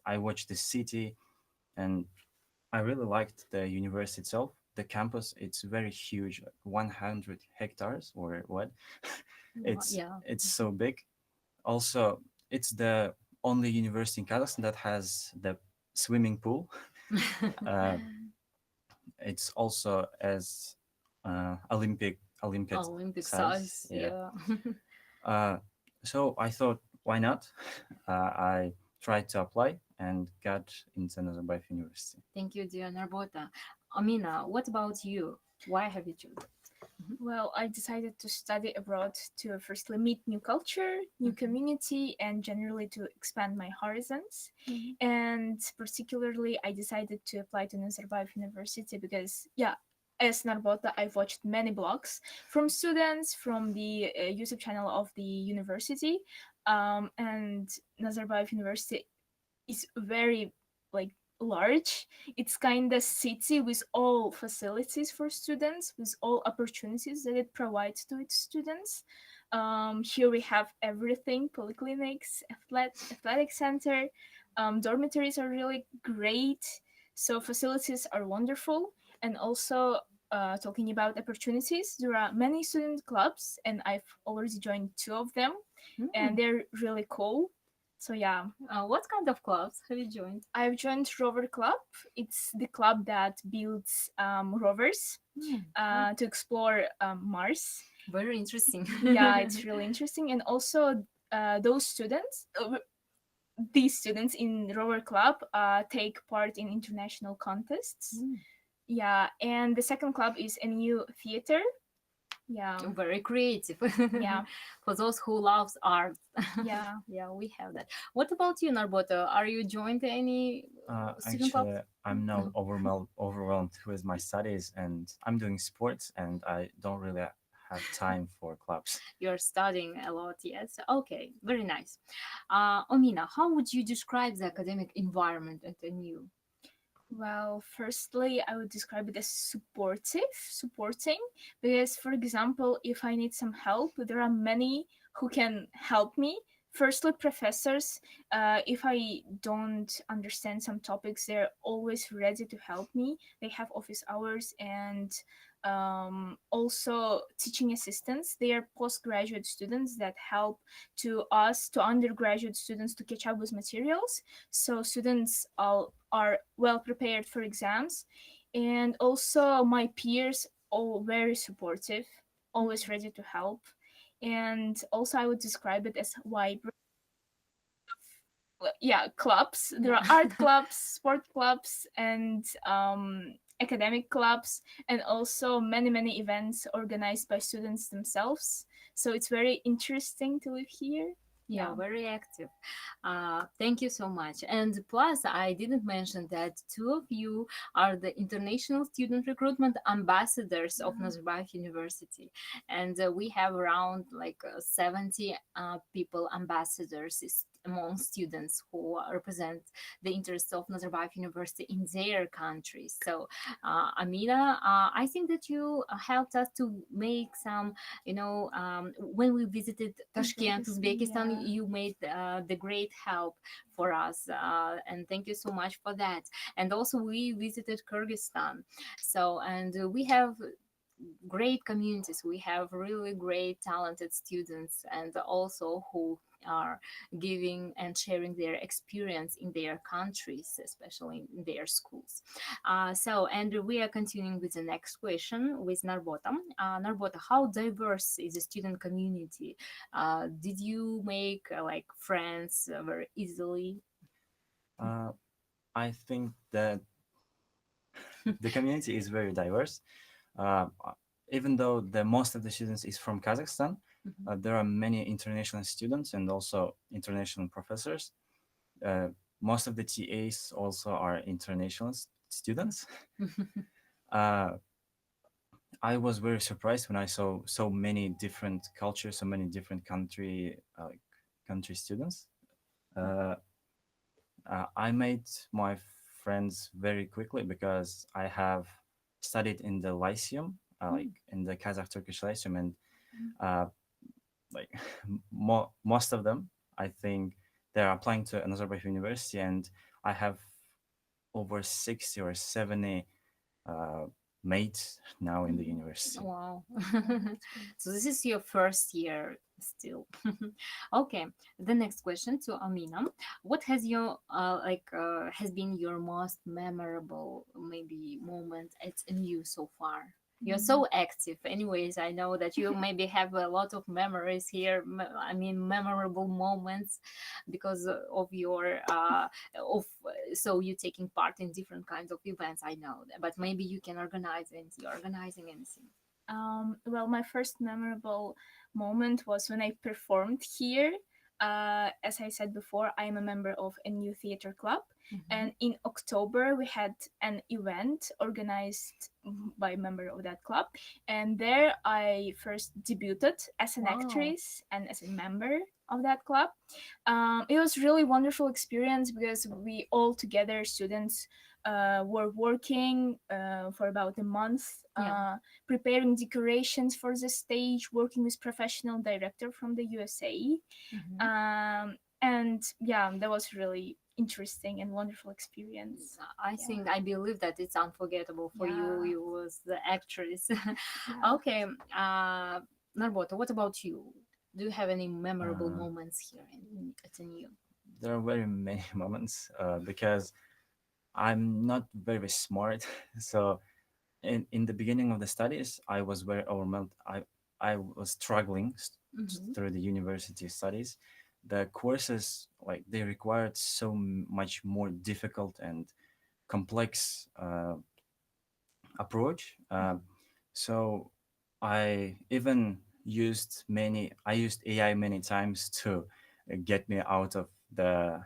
I watched the city, and I really liked the university itself. The campus, it's very huge, like 100 hectares or what? it's Yeah. it's so big. Also, it's the only university in Kazakhstan that has the swimming pool. Uh, it's also as Olympic Olympic size. size, Yeah. yeah. Uh, so I thought, why not? I tried to apply and got into Nazarbayev University. Thank you, dear Narbota. Amina, what about you? Why have you chosen? Well, I decided to study abroad to firstly meet new culture, new Mhm. community, and generally to expand my horizons. Mhm. And particularly, I decided to apply to Nazarbayev University because, yeah, as Narbota, I've watched many blogs from students from the YouTube channel of the university, and Nazarbayev University is very like large. It's kind of city with all facilities for students, with all opportunities that it provides to its students. Here we have everything: polyclinics, athletic center, dormitories are really great. So facilities are wonderful, and also. Talking about opportunities, there are many student clubs, and I've already joined two of them, and Mm. they're really cool. So yeah, What kind of clubs have you joined? I've joined Rover Club. It's the club that builds rovers Mm. Oh, to explore Mars. very interesting. Yeah, it's really interesting. And also, those these students in Rover Club take part in international contests. Mm. Yeah, and the second club is a new theater. Yeah, Very creative. yeah, For those who loves art. yeah. Yeah, we have that. What about you, Narbota? Are you joined any student clubs? Actually, I'm now overwhelmed with my studies, and I'm doing sports, and I don't really have time for clubs. You're studying a lot, yes. Okay, very nice. Omina, how would you describe the academic environment at NU? Well, firstly, I would describe it as supporting, because, for example, if I need some help, there are many who can help me. Firstly, professors, if I don't understand some topics, they're always ready to help me. They have office hours, and also teaching assistants. They are postgraduate students that help to us, to undergraduate students, to catch up with materials. So students are well prepared for exams. And also my peers, all very supportive, always ready to help. And also I would describe it as vibrant. Yeah, clubs. There Yeah. are art clubs, sport clubs, and academic clubs, and also many events organized by students themselves. So it's very interesting to live here. Yeah, Yeah. very active. Thank you so much. And plus, I didn't mention that two of you are the international student recruitment ambassadors of Nazarbayev University, and we have around like 70 people ambassadors among students who represent the interests of Nazarbayev University in their countries. So, Amina, I think that you helped us to make some, when we visited Tashkent, Uzbekistan, Yeah. you made the great help for us, and thank you so much for that. And also, we visited Kyrgyzstan, so and we have great communities. We have really great, talented students, and also who are giving and sharing their experience in their countries, especially in their schools. And we are continuing with the next question with Narbota. Narbota, how diverse is the student community? Did you make like friends very easily? Uh, I think that the community is very diverse. Uh, Even though the most of the students is from Kazakhstan, Mhm. there are many international students and also international professors. Uh, Most of the TAs also are international students. Uh, I was very surprised when I saw so many different cultures, so many different country students. Uh, I made my friends very quickly because I have studied in the Lyceum, like in the Kazakh Turkish Lyceum, and uh, like most of them, I think they're applying to Nazarbayev University, and I have over 60 or 70 uh, mates now in the university. Wow. That's great. So this is your first year still. Okay. The next question to Amina. What has your has been your most memorable maybe moment at NU so far? You're Mm. so active. Anyways, I know that you maybe have a lot of memories here. I mean, memorable moments because of your of so you taking part in different kinds of events. I know that, but maybe you can organize and you're organizing anything. Well, my first memorable moment was when I performed here. As I said before, I am a member of a new theater club, Mhm. and in October we had an event organized by a member of that club, and there I first debuted as an Wow. actress and as a member of that club. It was really wonderful experience because we all together students were working for about a month, Yeah. preparing decorations for the stage, working with professional director from the USA. Mhm. And yeah, that was really interesting and wonderful experience. I Yeah, think I believe that it's unforgettable for you. yeah, You was the actress. yeah. Okay, Narbota, what about you? Do you have any memorable Uh, moments here at NU? there are very many moments because I'm not very smart. So in the beginning of the studies, I was very overwhelmed. I was struggling Mm-hmm. through the university studies. The courses, like, they required so much more difficult and complex approach. So I even I used AI many times to get me out of the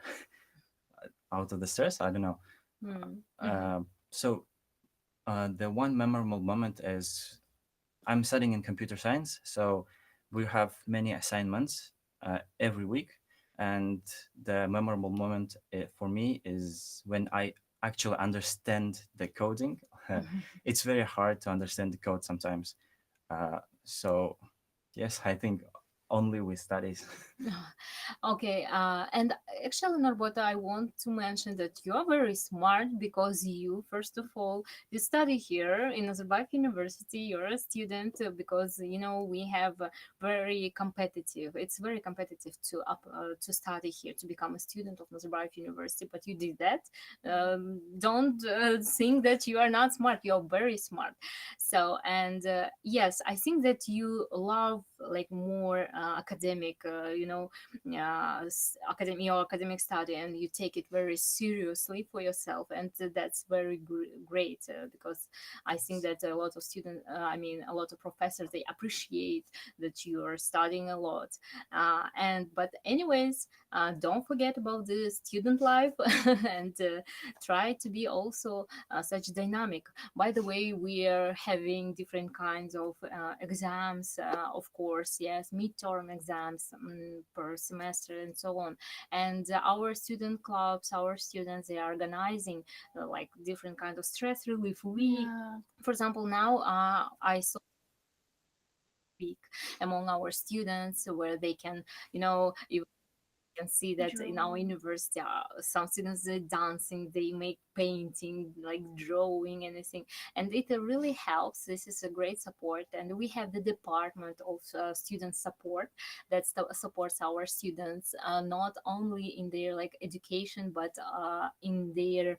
stress. I don't know. Mm-hmm. So the one memorable moment is I'm studying in computer science, so we have many assignments every week, and the memorable moment for me is when I actually understand the coding. It's very hard to understand the code sometimes. So yes, I think only with studies. Okay, and actually, Norbota, I want to mention that you are very smart because you, first of all, you study here in Nazarbayev University. You're a student because you know we have very competitive. It's very competitive to study here to become a student of Nazarbayev University. But you did that. Don't think that you are not smart. You're very smart. So and yes, I think that you love like more academic academic your academic study, and you take it very seriously for yourself, and that's very great because I think that a lot of students I mean a lot of professors, they appreciate that you are studying a lot, and but anyways, don't forget about the student life and try to be also such dynamic. By the way, we are having different kinds of exams, of course, yes, midterm exams per semester and so on. And our student clubs, our students, they are organizing like different kind of stress relief week. Yeah, For example, now I saw week among our students where they can, you know, can see that in our draw. university some students are dancing, they make painting, like drawing, anything, and it really helps. This is a great support, and we have the department of student support that supports our students not only in their like education but in their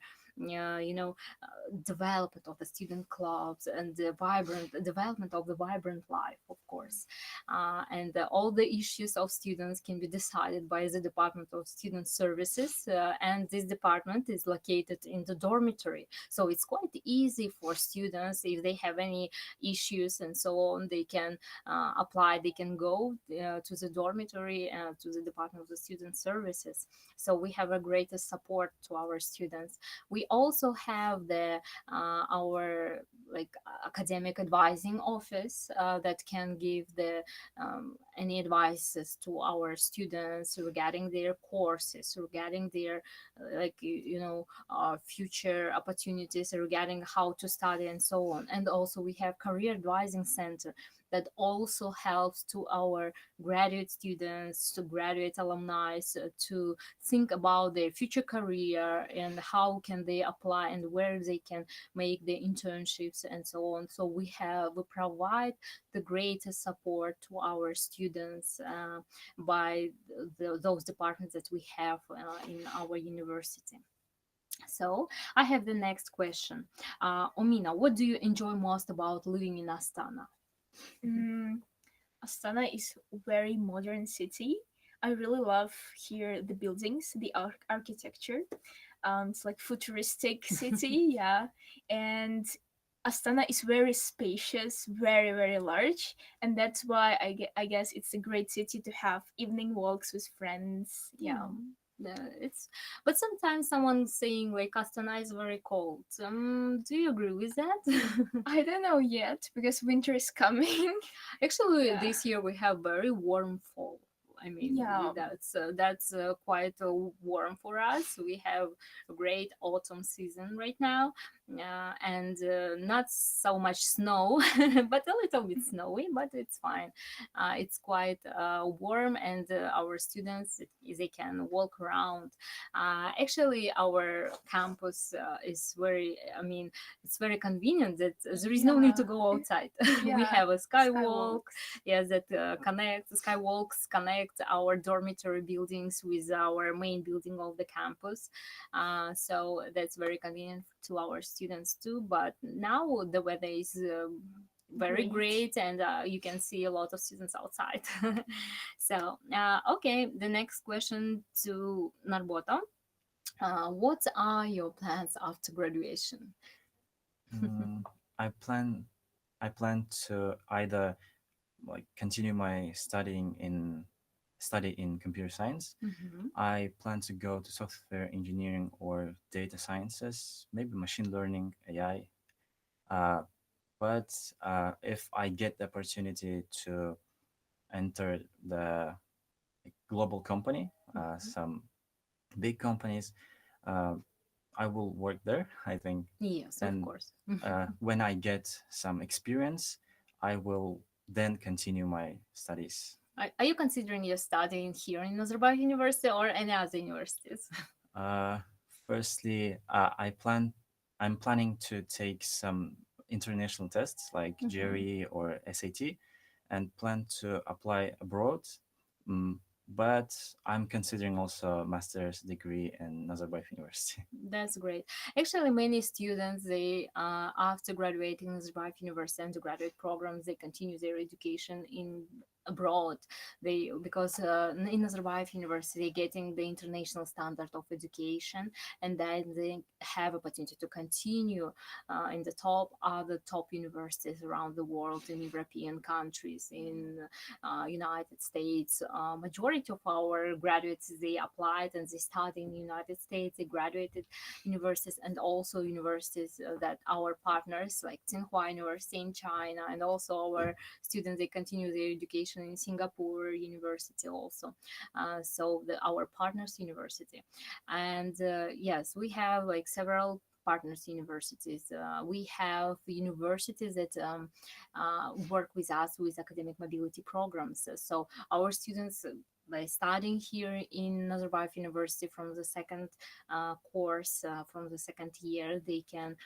development of the student clubs and the vibrant development of the vibrant life, of course. And all the issues of students can be decided by the Department of Student Services, and this department is located in the dormitory. So it's quite easy for students if they have any issues and so on. They can apply. They can go to the dormitory to the Department of the Student Services. So we have a greatest support to our students. We also have the our like academic advising office that can give the any advices to our students regarding their courses, regarding their future opportunities, regarding how to study and so on. And also we have career advising center that also helps to our graduate students, to graduate alumni, to think about their future career and how can they apply and where they can make the internships and so on. So we provide the greatest support to our students by those departments that we have in our university. So I have the next question. Omina, what do you enjoy most about living in Astana? Mm, Astana is a very modern city. I really love here the buildings, the architecture. It's like futuristic city, yeah. And Astana is very spacious, very very large, and that's why I guess it's a great city to have evening walks with friends. Yeah. It's but sometimes someone's saying like Astana is very cold. Do you agree with that? I don't know yet because winter is coming. Actually, Yeah. this year we have very warm fall. I mean, Yeah. that's quite warm for us. We have a great autumn season right now, and not so much snow, but a little bit snowy. But it's fine. It's quite warm, and our students they can walk around. Actually, our campus is very. I mean, it's very convenient that there is no need to Yeah. go outside. We Yeah. have a skywalk, Skywalks. yes, that skywalks connect our dormitory buildings with our main building of the campus. So that's very convenient to our students too. But now the weather is very Great. great, and you can see a lot of students outside. So okay, the next question to Narbota. What are your plans after graduation? Mm, I plan I plan to either like continue my study in computer science. Mhm. I plan to go to software engineering or data sciences, maybe machine learning, AI. Uh, but if I get the opportunity to enter the global company, Mhm. some big companies, uh, I will work there, I think. Yes, of And course. when I get some experience, I will then continue my studies. Are you considering your studying here in Nazarbayev University or any other universities? Uh, Firstly, I'm planning to take some international tests like Mhm. GRE or SAT, and plan to apply abroad. Mm, but I'm considering also a master's degree in Nazarbayev University. That's great. Actually, many students they after graduating Nazarbayev University undergraduate programs they continue their education in abroad. They because in Nazarbayev University getting the international standard of education, and then they have opportunity to continue in the top universities around the world in European countries in United States. Majority of our graduates they applied and they studied in the United States. They graduated universities and also universities that our partners like Tsinghua University in China and also our students they continue their education in Singapore University also. Our partners university, and yes, we have like several partners universities. We have universities that work with us with academic mobility programs. So our students by studying here in Nazarbayev University from the second course, from the second year, they can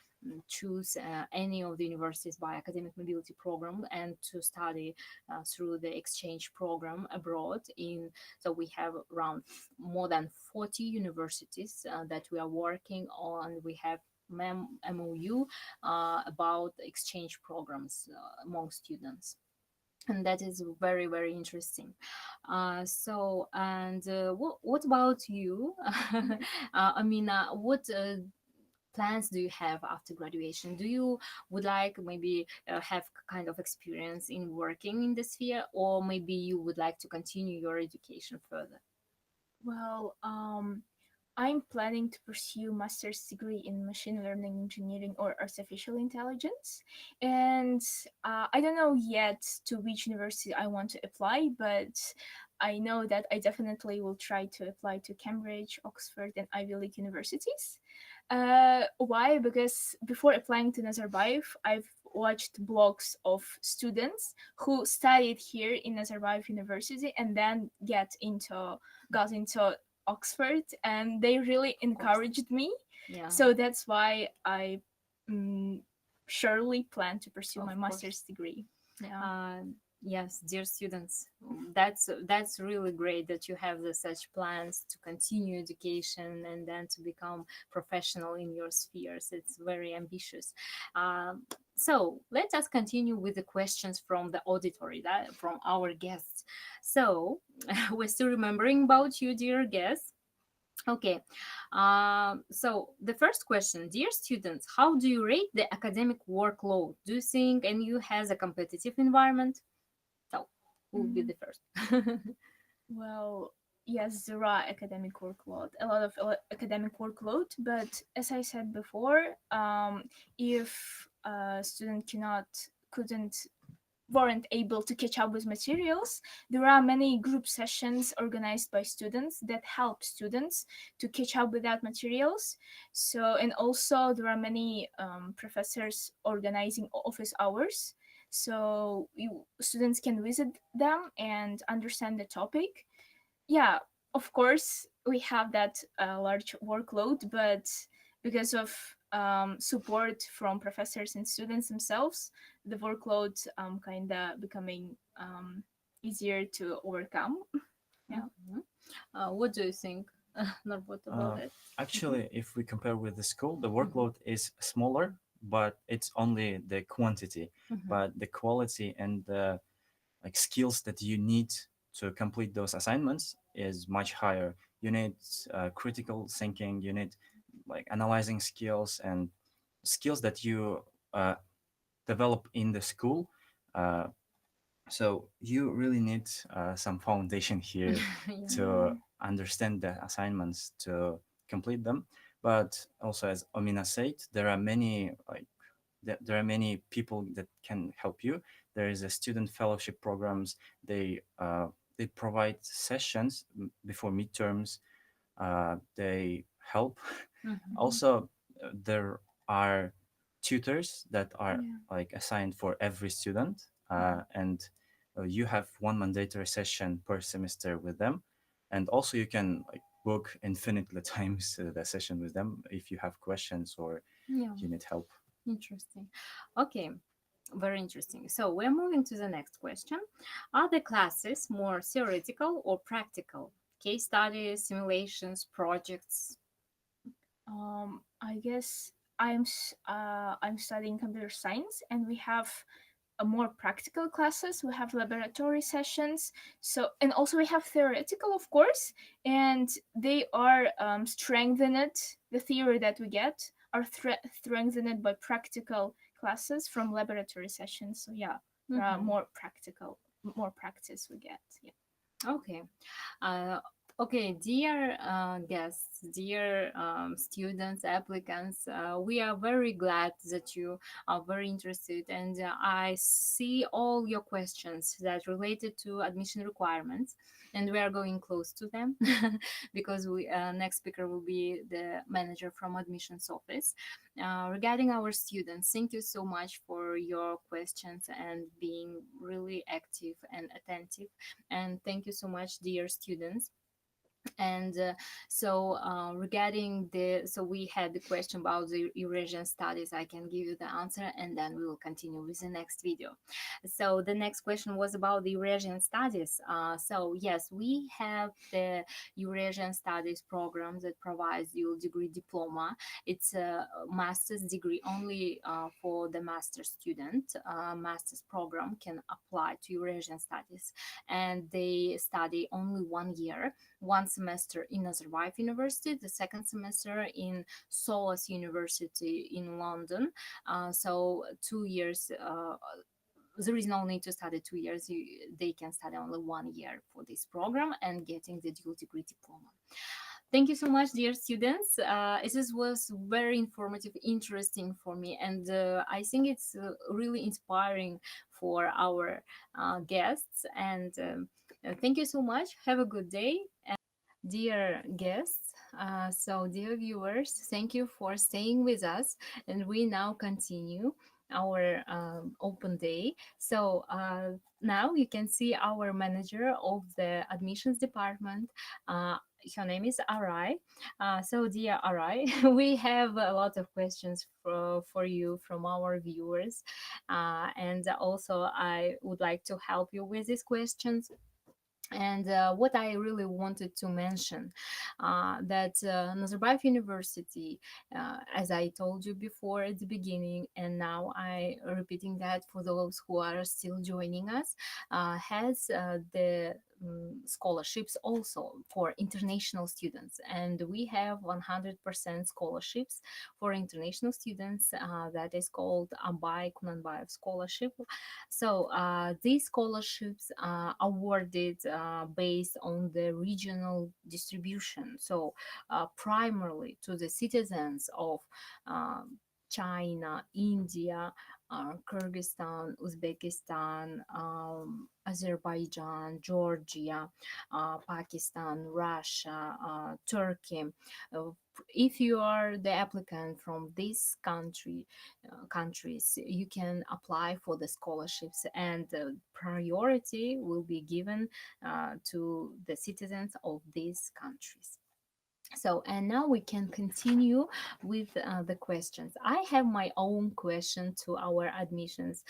choose any of the universities by academic mobility program and to study through the exchange program abroad. So we have around more than 40 universities that we are working on. We have MOU about exchange programs among students, and that is very very interesting. What about you? I mean, what plans do you have after graduation? Do you would like maybe have kind of experience in working in the sphere, or maybe you would like to continue your education further? Well, I'm planning to pursue master's degree in machine learning engineering or artificial intelligence, and I don't know yet to which university I want to apply, but I know that I definitely will try to apply to Cambridge, Oxford, and Ivy League universities. Why? Because before applying to Nazarbayev, I've watched blogs of students who studied here in Nazarbayev University and then got into Oxford, and they really Of course. encouraged me. Yeah, So that's why I mm, surely plan to pursue of my course. master's degree. Yeah. Yes, dear students, that's really great that you have such plans to continue education and then to become professional in your spheres. It's very ambitious. So let us continue with the questions from the auditory, that from our guests. So we're still remembering about you, dear guests. Okay, so the first question, dear students, how do you rate the academic workload? Do you think NU has a competitive environment? So, who will be Mm, the first? Well, yes, there are academic workload, a lot of academic workload, but as I said before, if a student couldn't weren't able to catch up with materials, there are many group sessions organized by students that help students to catch up with that materials. So, and also there are many professors organizing office hours. So students can visit them and understand the topic. Yeah, of course, we have that large workload, but because of support from professors and students themselves, the workload kind of becoming easier to overcome. Yeah. Mhm. What do you think, Norbert, about Uh, it? Mhm. Actually, if we compare with the school, the Mhm. workload is smaller, but it's only the quantity. Mhm. But the quality and the like skills that you need to complete those assignments is much higher. You need critical thinking. You need like analyzing skills and skills that you develop in the school. Uh, so you really need some foundation here Yeah. to understand the assignments to complete them. But also, as Omina said, there are many there are many people that can help you. There is a student fellowship programs. They provide sessions before midterms. They help. Mhm. Also, there are tutors that are Yeah. like assigned for every student, Mhm. and you have one mandatory session per semester with them, and also you can like book infinitely times the session with them if you have questions or Yeah, you need help. interesting. Okay, very interesting. So we're moving to the next question. Are the classes more theoretical or practical? Case studies, simulations, projects? I guess I'm studying computer science, and we have more practical classes. We have laboratory sessions. So, and also we have theoretical, of course, and they are strengthened. The theory that we get are strengthened by practical classes from laboratory sessions. So yeah, there are Mhm. more practice we get. Yeah. Okay. Uh, okay, dear guests, dear students, applicants, we are very glad that you are very interested, and I see all your questions that related to admission requirements, and we are going close to them because we next speaker will be the manager from admissions office. Regarding our students, thank you so much for your questions and being really active and attentive, and thank you so much, dear students. And regarding we had the question about the Eurasian studies. I can give you the answer, and then we will continue with the next video. So the next question was about the Eurasian studies. So yes, we have the Eurasian studies program that provides dual degree diploma. It's a master's degree only for the master's student. Master's program can apply to Eurasian studies, and they study only 1 year, one semester in Nazarbayev University, the second semester in Solas University in London. So 2 years. There is no need to study 2 years. They can study only 1 year for this program and getting the dual degree diploma. Thank you so much, dear students. This was very informative, interesting for me, and I think it's really inspiring for our guests. And thank you so much. Have a good day. Dear guests, So, dear viewers, thank you for staying with us, and we now continue our open day. So, now you can see our manager of the admissions department. Her name is Arai. So, dear Arai, we have a lot of questions for you from our viewers, and also I would like to help you with these questions. And what I really wanted to mention, that Nazarbayev University, as I told you before at the beginning, and now I repeating that for those who are still joining us, has the scholarships also for international students, and we have 100% scholarships for international students. That is called Abay Kunanbayev Scholarship. So these scholarships are awarded based on the regional distribution. So primarily to the citizens of China, India, Kyrgyzstan, Uzbekistan, Azerbaijan, Georgia, Pakistan, Russia, Turkey. Uh, if you are the applicant from this countries, you can apply for the scholarships, and priority will be given to the citizens of these countries. So, and now we can continue with the questions. I have my own question to our admissions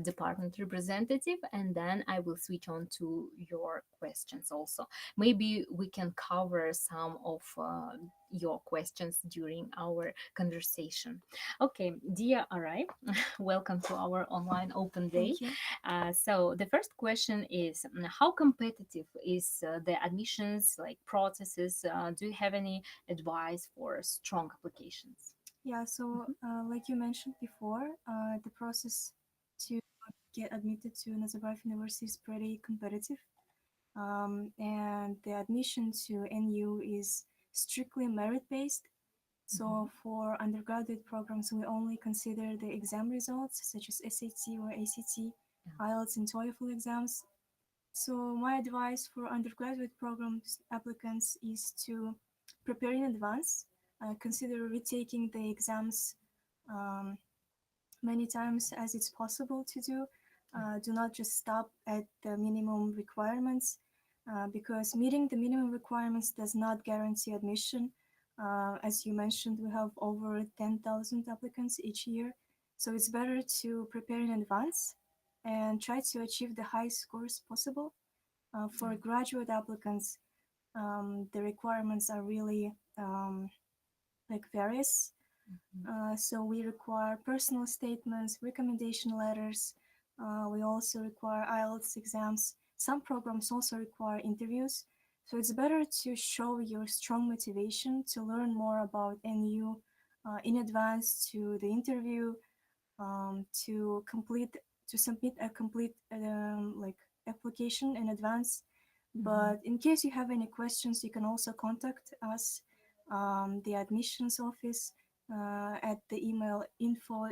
department representative, and then I will switch on to your questions also. Maybe we can cover some of your questions during our conversation. Okay, dear Arai, welcome to our online open day. Thank you. So the first question is, how competitive is the admissions like processes? Do you have any advice for strong applications? Yeah, so like you mentioned before, the process to get admitted to Nazarbayev University is pretty competitive. And the admission to NU is strictly merit based. So for undergraduate programs, we only consider the exam results such as SAT or ACT, IELTS, and TOEFL exams. So my advice for undergraduate programs applicants is to prepare in advance, consider retaking the exams um, many times as it's possible to do. Do not just stop at the minimum requirements, because meeting the minimum requirements does not guarantee admission. As you mentioned, we have over 10,000 applicants each year, so it's better to prepare in advance and try to achieve the highest scores possible. For graduate applicants, the requirements are really like various. So we require personal statements, recommendation letters. We also require IELTS exams. Some programs also require interviews. So it's better to show your strong motivation to learn more about NU in advance to the interview, to submit a complete like application in advance. But in case you have any questions, you can also contact us, the admissions office, at the email info.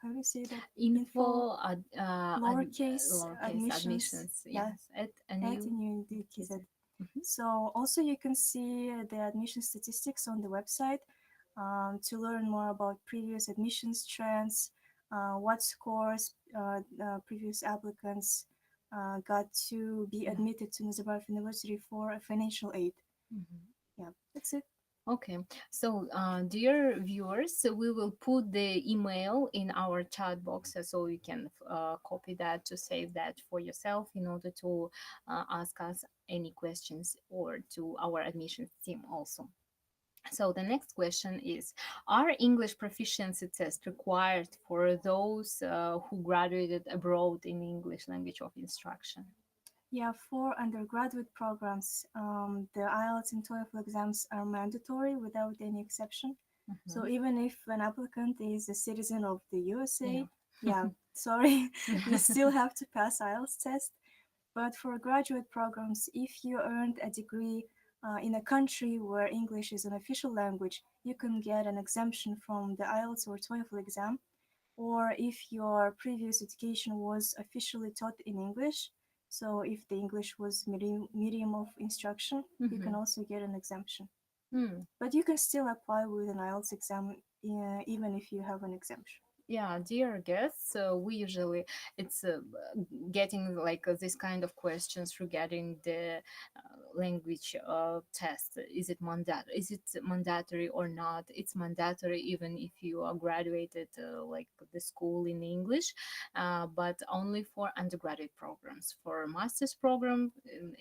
How do you say that? Info Lowercase lowercase admissions, Yeah, yes, at at NU. NU.KZ. So also you can see the admission statistics on the website, to learn more about previous admissions trends, what scores previous applicants got to be admitted to Nazarbayev University for financial aid. Yeah, that's it. Okay, so dear viewers, so we will put the email in our chat box, so you can copy that to save that for yourself in order to ask us any questions, or to our admissions team also. So the next question is, are English proficiency tests required for those who graduated abroad in English language of instruction? Yeah, for undergraduate programs, the IELTS and TOEFL exams are mandatory without any exception. So even if an applicant is a citizen of the USA, yeah, sorry, you still have to pass IELTS test. But for graduate programs, if you earned a degree in a country where English is an official language, you can get an exemption from the IELTS or TOEFL exam. Or if your previous education was officially taught in English, So if the English was medium of instruction, you can Mhm. also get an exemption. Mm. But you can still apply with an IELTS exam even if you have an exemption. Yeah, dear guests, we usually it's getting like this kind of questions regarding the language test. Is it mandatory or not? It's mandatory even if you are graduated like the school in English, but only for undergraduate programs. For master's program,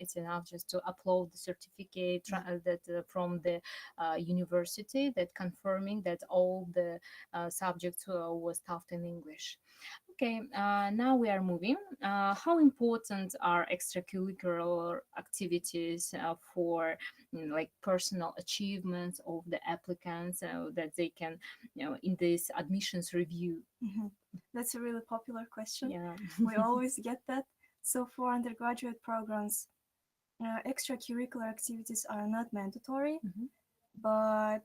it's enough just to upload the certificate that from the university that confirming that all the subjects was taught in English. Okay, now we are moving. How important are extracurricular activities for like personal achievements of the applicants that they can, in this admissions review? Mhm. That's a really popular question. Yeah. We always get that. So for undergraduate programs, extracurricular activities are not mandatory, Mhm. but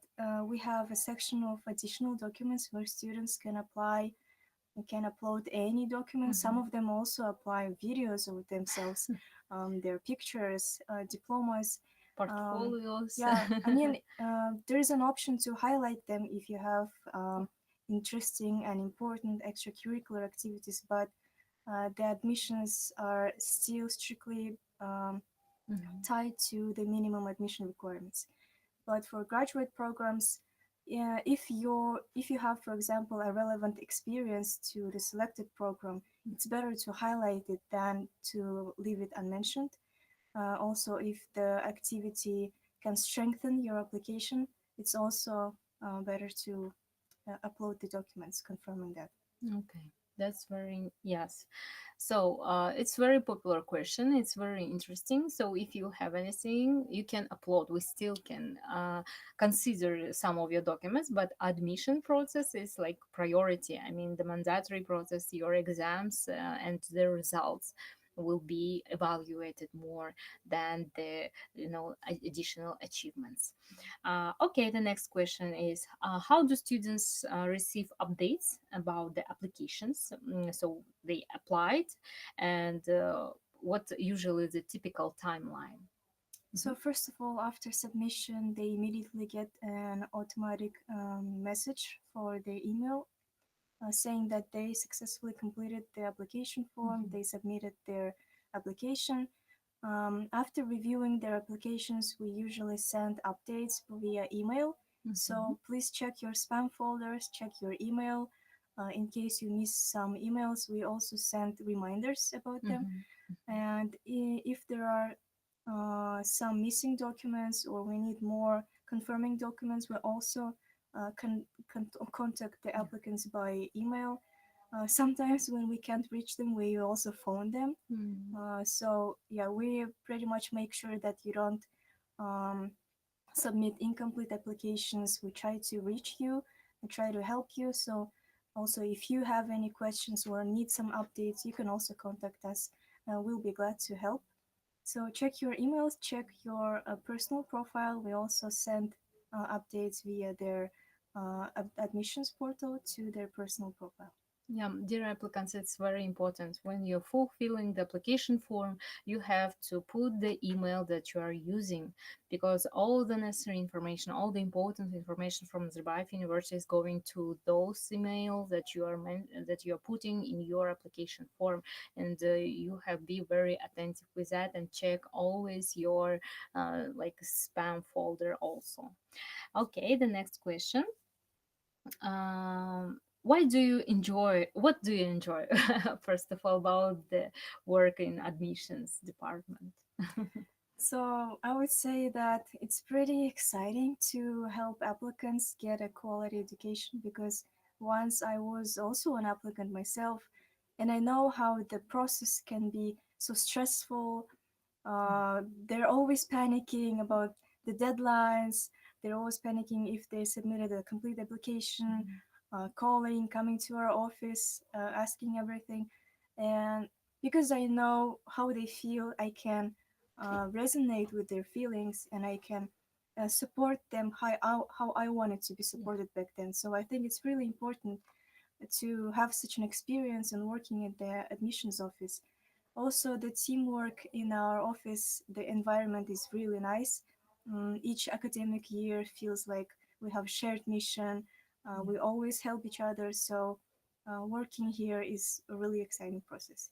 we have a section of additional documents where students can apply and can upload any documents. Some Mhm. of them also apply videos of themselves, their pictures, diplomas. Um, Portfolios. yeah, I mean, there is an option to highlight them if you have interesting and important extracurricular activities, but the admissions are still strictly Mhm. tied to the minimum admission requirements. But for graduate programs, yeah, if you have, for example, a relevant experience to the selected program, it's better to highlight it than to leave it unmentioned. Also, if the activity can strengthen your application, it's also better to upload the documents confirming that. Okay, that's very yes. So it's very popular question. It's very interesting. So if you have anything, you can upload. We still can consider some of your documents, but admission process is like priority. I mean, the mandatory process, your exams and the results will be evaluated more than the additional achievements. Okay, the next question is how do students receive updates about the applications? So they applied, and what usually the typical timeline? So first of all, after submission, they immediately get an automatic message for their email saying that they successfully completed the application form, Mhm. they submitted their application. After reviewing their applications, we usually send updates via email. Mhm. So please check your spam folders, check your email. In case you miss some emails, we also send reminders about them. Mhm. And if there are some missing documents or we need more confirming documents, we also can contact the Yeah. applicants by email. Sometimes when we can't reach them, we also phone them. Mm. So yeah, we pretty much make sure that you don't um, submit incomplete applications. We try to reach you and try to help you. So also, if you have any questions or need some updates, you can also contact us. We'll be glad to help. So check your emails, check your personal profile. We also send updates via their admissions portal to their personal profile. Yeah, dear applicants, it's very important. When you're fulfilling the application form, you have to put the email that you are using because all the necessary information, all the important information from Nazarbayev University is going to those emails that that you are putting in your application form, and you have be very attentive with that and check always your like spam folder also. Okay, the next question. Why do you enjoy what do you enjoy first of all about the work in admissions department? So I would say that it's pretty exciting to help applicants get a quality education because once I was also an applicant myself, and I know how the process can be so stressful. They're always panicking about the deadlines. They're always panicking if they submitted a complete application, Mhm. calling, coming to our office, asking everything. And because I know how they feel, I can resonate with their feelings and I can support them how I wanted to be Yeah. supported back then. So I think it's really important to have such an experience in working at the admissions office. Also, the teamwork in our office, the environment is really nice. Each academic year feels like we have shared mission. We always help each other. So, working here is a really exciting process.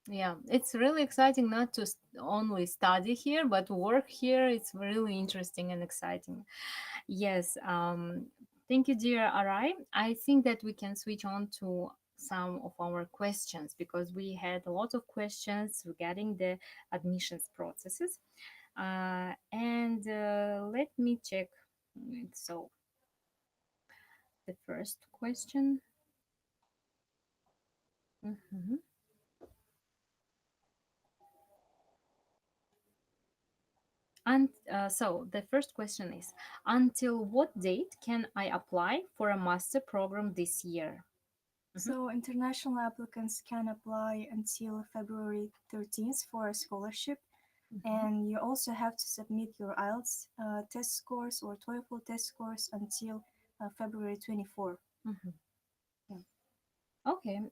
Yeah, it's really exciting not to only study here, but work here. It's really interesting and exciting. Yes, thank you, dear Arai. I think that we can switch on to some of our questions because we had a lot of questions regarding the admissions processes. And let me check. So, the first question. Mhm. And so the first question is, until what date can I apply for a master program this year? Mhm. So, international applicants can apply until February 13th for a scholarship. Mhm. And you also have to submit your IELTS test scores or TOEFL test scores until February 24th. Mhm. Yeah. Okay,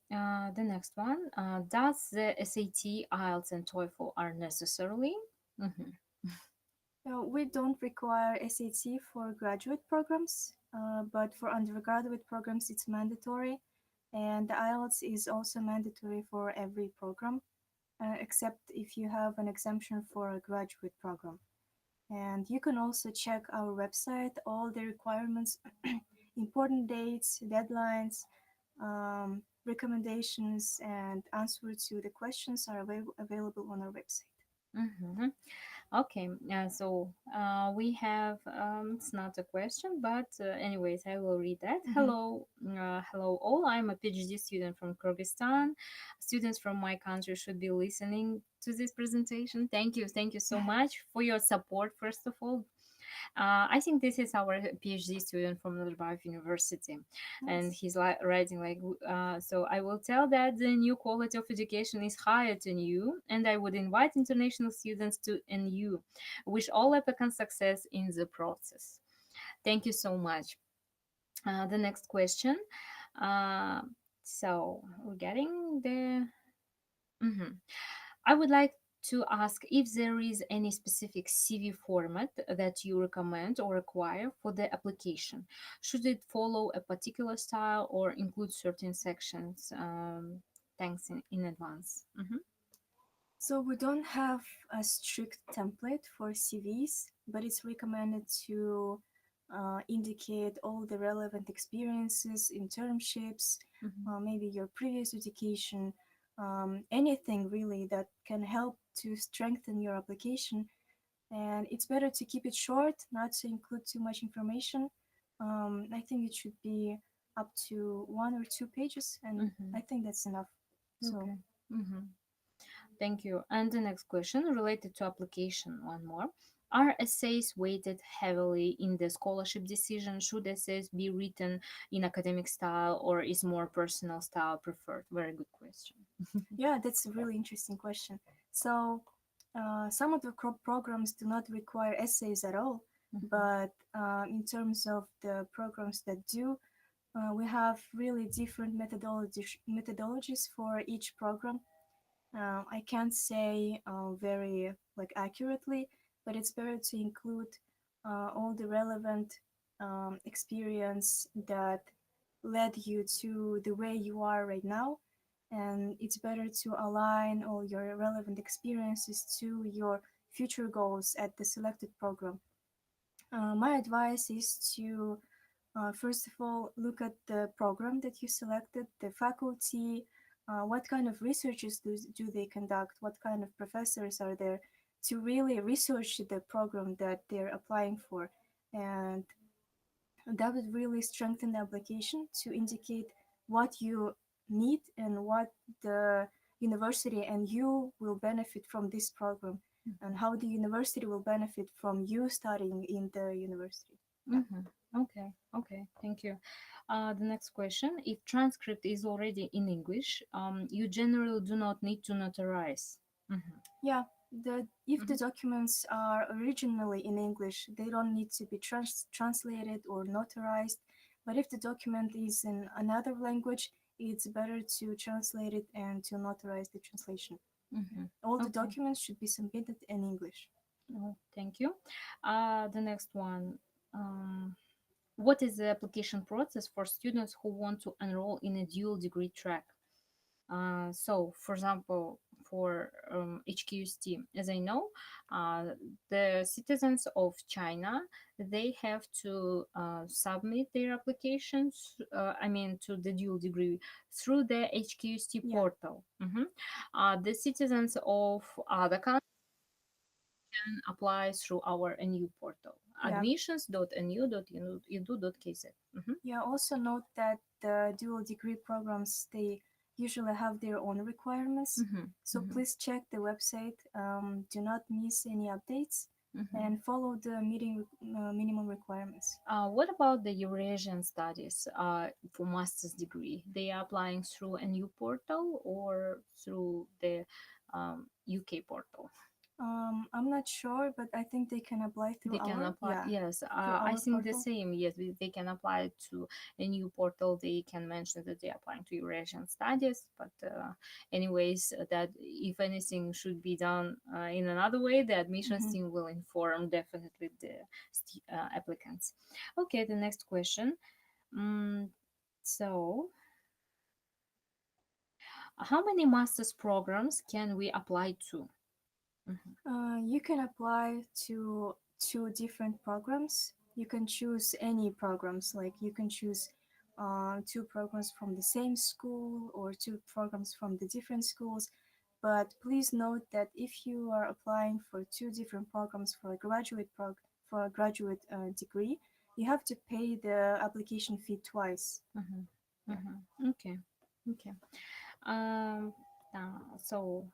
the next one. Does the SAT, IELTS, and TOEFL are necessarily? Mhm. We don't require SAT for graduate programs, but for undergraduate programs, it's mandatory. And the IELTS is also mandatory for every program, except if you have an exemption for a graduate program. And you can also check our website, all the requirements, important dates, deadlines, recommendations, and answers to the questions are available on our website. Mhm. Okay, we have it's not a question, but anyways, I will read that. Mhm. Hello all. I'm a PhD student from Kyrgyzstan. Students from my country should be listening to this presentation. Thank you so much for your support. First of all, I think this is our PhD student from Nazarbayev University, and Nice. he's writing like, so I will tell that the new quality of education is higher to NU, and I would invite international students to NU. Wish all applicants success in the process. Thank you so much. The next question. Uh, so we're getting the. Mhm. I would like to ask if there is any specific CV format that you recommend or require for the application. Should it follow a particular style or include certain sections? Thanks in advance. Mhm. So we don't have a strict template for CVs, but it's recommended to indicate all the relevant experiences, internships, Mhm. maybe your previous education, anything really that can help to strengthen your application. And it's better to keep it short, not to include too much information. I think it should be up to 1 or 2 pages, and Mhm. I think that's enough. So Okay. Mhm. Thank you. And the next question related to application, one more. Are essays weighted heavily in the scholarship decision? Should essays be written in academic style or is more personal style preferred? Very good question. yeah, that's a really interesting question. So, some of the programs do not require essays at all, Mhm. but in terms of the programs that do, we have really different methodologies for each program. I can't say very like accurately, but it's better to include all the relevant experience that led you to the way you are right now, and it's better to align all your relevant experiences to your future goals at the selected program. My advice is to first of all, look at the program that you selected, the faculty, what kind of researches do they conduct, what kind of professors are there, to really research the program that they're applying for. And that would really strengthen the application to indicate what you need and what the university and you will benefit from this program, and how the university will benefit from you studying in the university. Yeah. Mhm. Okay, thank you. The next question. If transcript is already in English, you generally do not need to notarize. Mhm. Yeah, if the Mhm. documents are originally in English, they don't need to be translated or notarized. But if the document is in another language, it's better to translate it and to notarize the translation. Mhm. All the Okay. documents should be submitted in English. Oh, thank you. The next one. Um, what is the application process for students who want to enroll in a dual degree track? So, for example, for HQST, as I know, the citizens of China, they have to submit their applications. I mean, to the dual degree through the HQST Yeah. portal. The citizens of other countries can apply through our NU portal, Yeah. admissions.nu.edu.kz. Yeah, also note that the dual degree programs, they usually have their own requirements. So please check the website. Do not miss any updates and follow the minimum requirements. What about the Eurasian studies for master's degree? They are applying through a new portal or through the UK portal? I'm not sure, but I think they can apply through They can our, apply, yeah, yes. through I our think the portal. same. Yes, they can apply to a new portal. They can mention that they're applying to Eurasian studies. But, anyways, that if anything should be done in another way, the admissions Mhm. team will inform definitely the applicants. Okay, the next question. Mm, so, how many master's programs can we apply to? You can apply to two different programs. You can choose any programs, like you can choose two programs from the same school or two programs from the different schools. But please note that if you are applying for two different programs for a for a graduate degree, you have to pay the application fee twice. Mhm, Yeah. Okay, okay. Um, so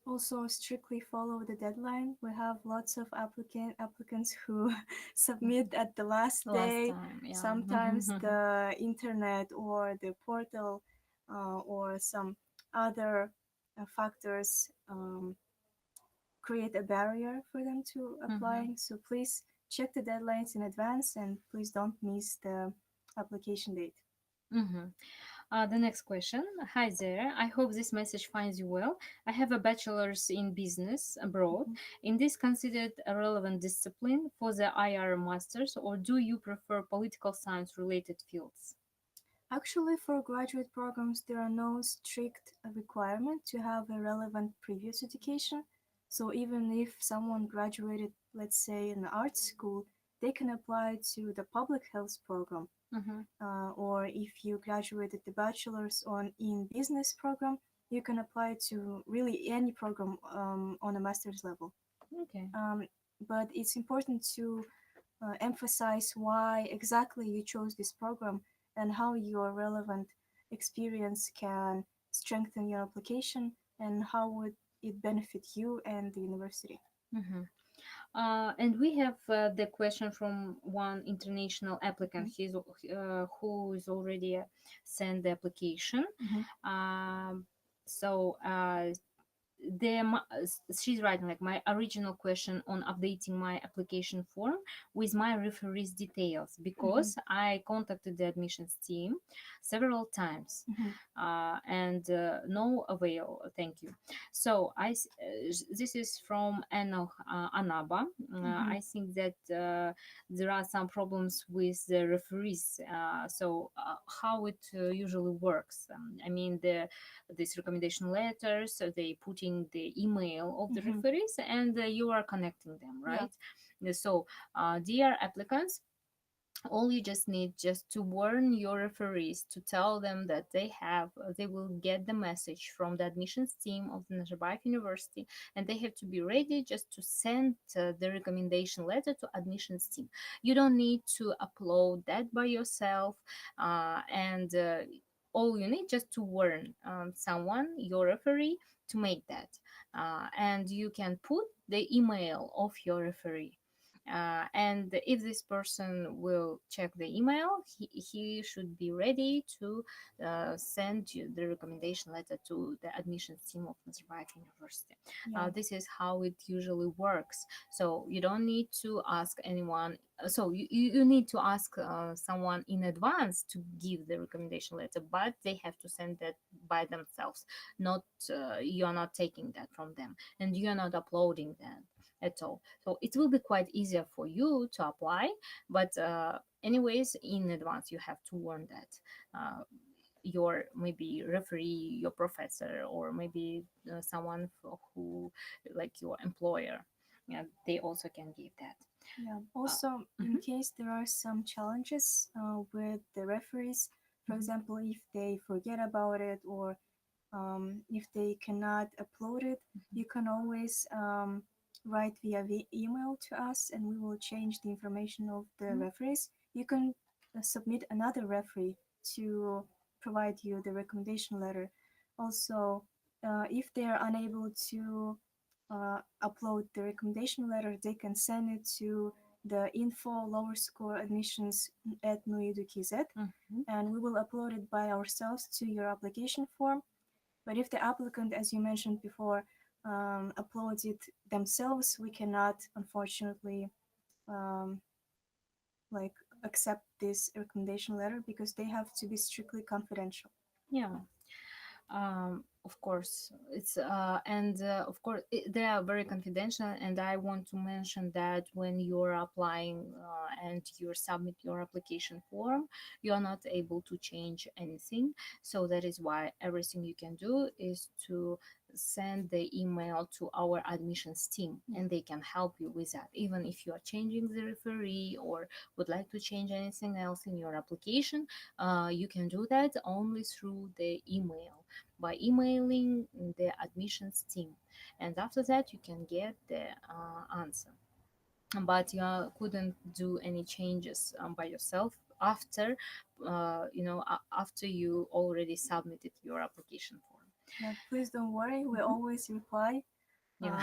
Also, strictly follow the deadline. We have lots of applicants who submit at the last last day. time, yeah. Sometimes the internet or the portal or some other factors create a barrier for them to applying. So please check the deadlines in advance and please don't miss the application date. The next question. Hi there. I hope this message finds you well. I have a bachelor's in business abroad. Mhm. In this considered a relevant discipline for the IR masters, or do you prefer political science related fields? Actually, for graduate programs, there are no strict requirement to have a relevant previous education. So even if someone graduated, let's say, in art school, they can apply to the public health program. Mm-hmm. Or if you graduated the bachelor's in business program, you can apply to really any program on a master's level. Okay. But it's important to emphasize why exactly you chose this program and how your relevant experience can strengthen your application and how would it benefit you and the university. Mm-hmm. And we have the question from one international applicant. Who is already sent the application. Mhm. Um, so she's writing like my original question on updating my application form with my referees details because I contacted the admissions team several times Mhm. and no avail, thank you. So this is from Anaba. Mhm. I think that there are some problems with the referees. So how it usually works, I mean these recommendation letters, so they put in the email of the Mhm. referees and you are connecting them, Yeah. right? So dear applicants, all you just need just to warn your referees to tell them that they will get the message from the admissions team of the Nazarbayev University, and they have to be ready just to send the recommendation letter to admissions team. You don't need to upload that by yourself, and all you need just to warn someone, your referee, to make that, and you can put the email of your referee, And if this person will check the email, he should be ready to send you the recommendation letter to the admissions team of Nazarbayev University. Yeah. This is how it usually works. So you don't need to ask anyone. So you need to ask someone in advance to give the recommendation letter, but they have to send that by themselves. Not You are not taking that from them, and you are not uploading that at all. So it will be quite easier for you to apply, but anyways, in advance you have to warn that. Your maybe referee, your professor, or maybe someone who, like your employer, yeah, they also can give that. Yeah. Also, in Mhm. case there are some challenges with the referees, for Mhm. example, if they forget about it or if they cannot upload it, you can always write via email to us and we will change the information of the Mhm. referees. You can submit another referee to provide you the recommendation letter. Also, if they are unable to upload the recommendation letter, they can send it to the info lower score admissions at nuedu.kz Mhm. and we will upload it by ourselves to your application form. But if the applicant, as you mentioned before, uploads it themselves, we cannot, unfortunately, um, like accept this recommendation letter because they have to be strictly confidential. Yeah. Of course it's and of course they are very confidential, and I want to mention that when you're applying and you submit your application form, you are not able to change anything. So that is why everything you can do is to send the email to our admissions team, Yeah. and they can help you with that. Even if you are changing the referee or would like to change anything else in your application, you can do that only through the email, by emailing the admissions team, and after that you can get the answer. But you couldn't do any changes by yourself after after you already submitted your application form. Yeah, please don't worry. We Mhm. always reply. Yeah.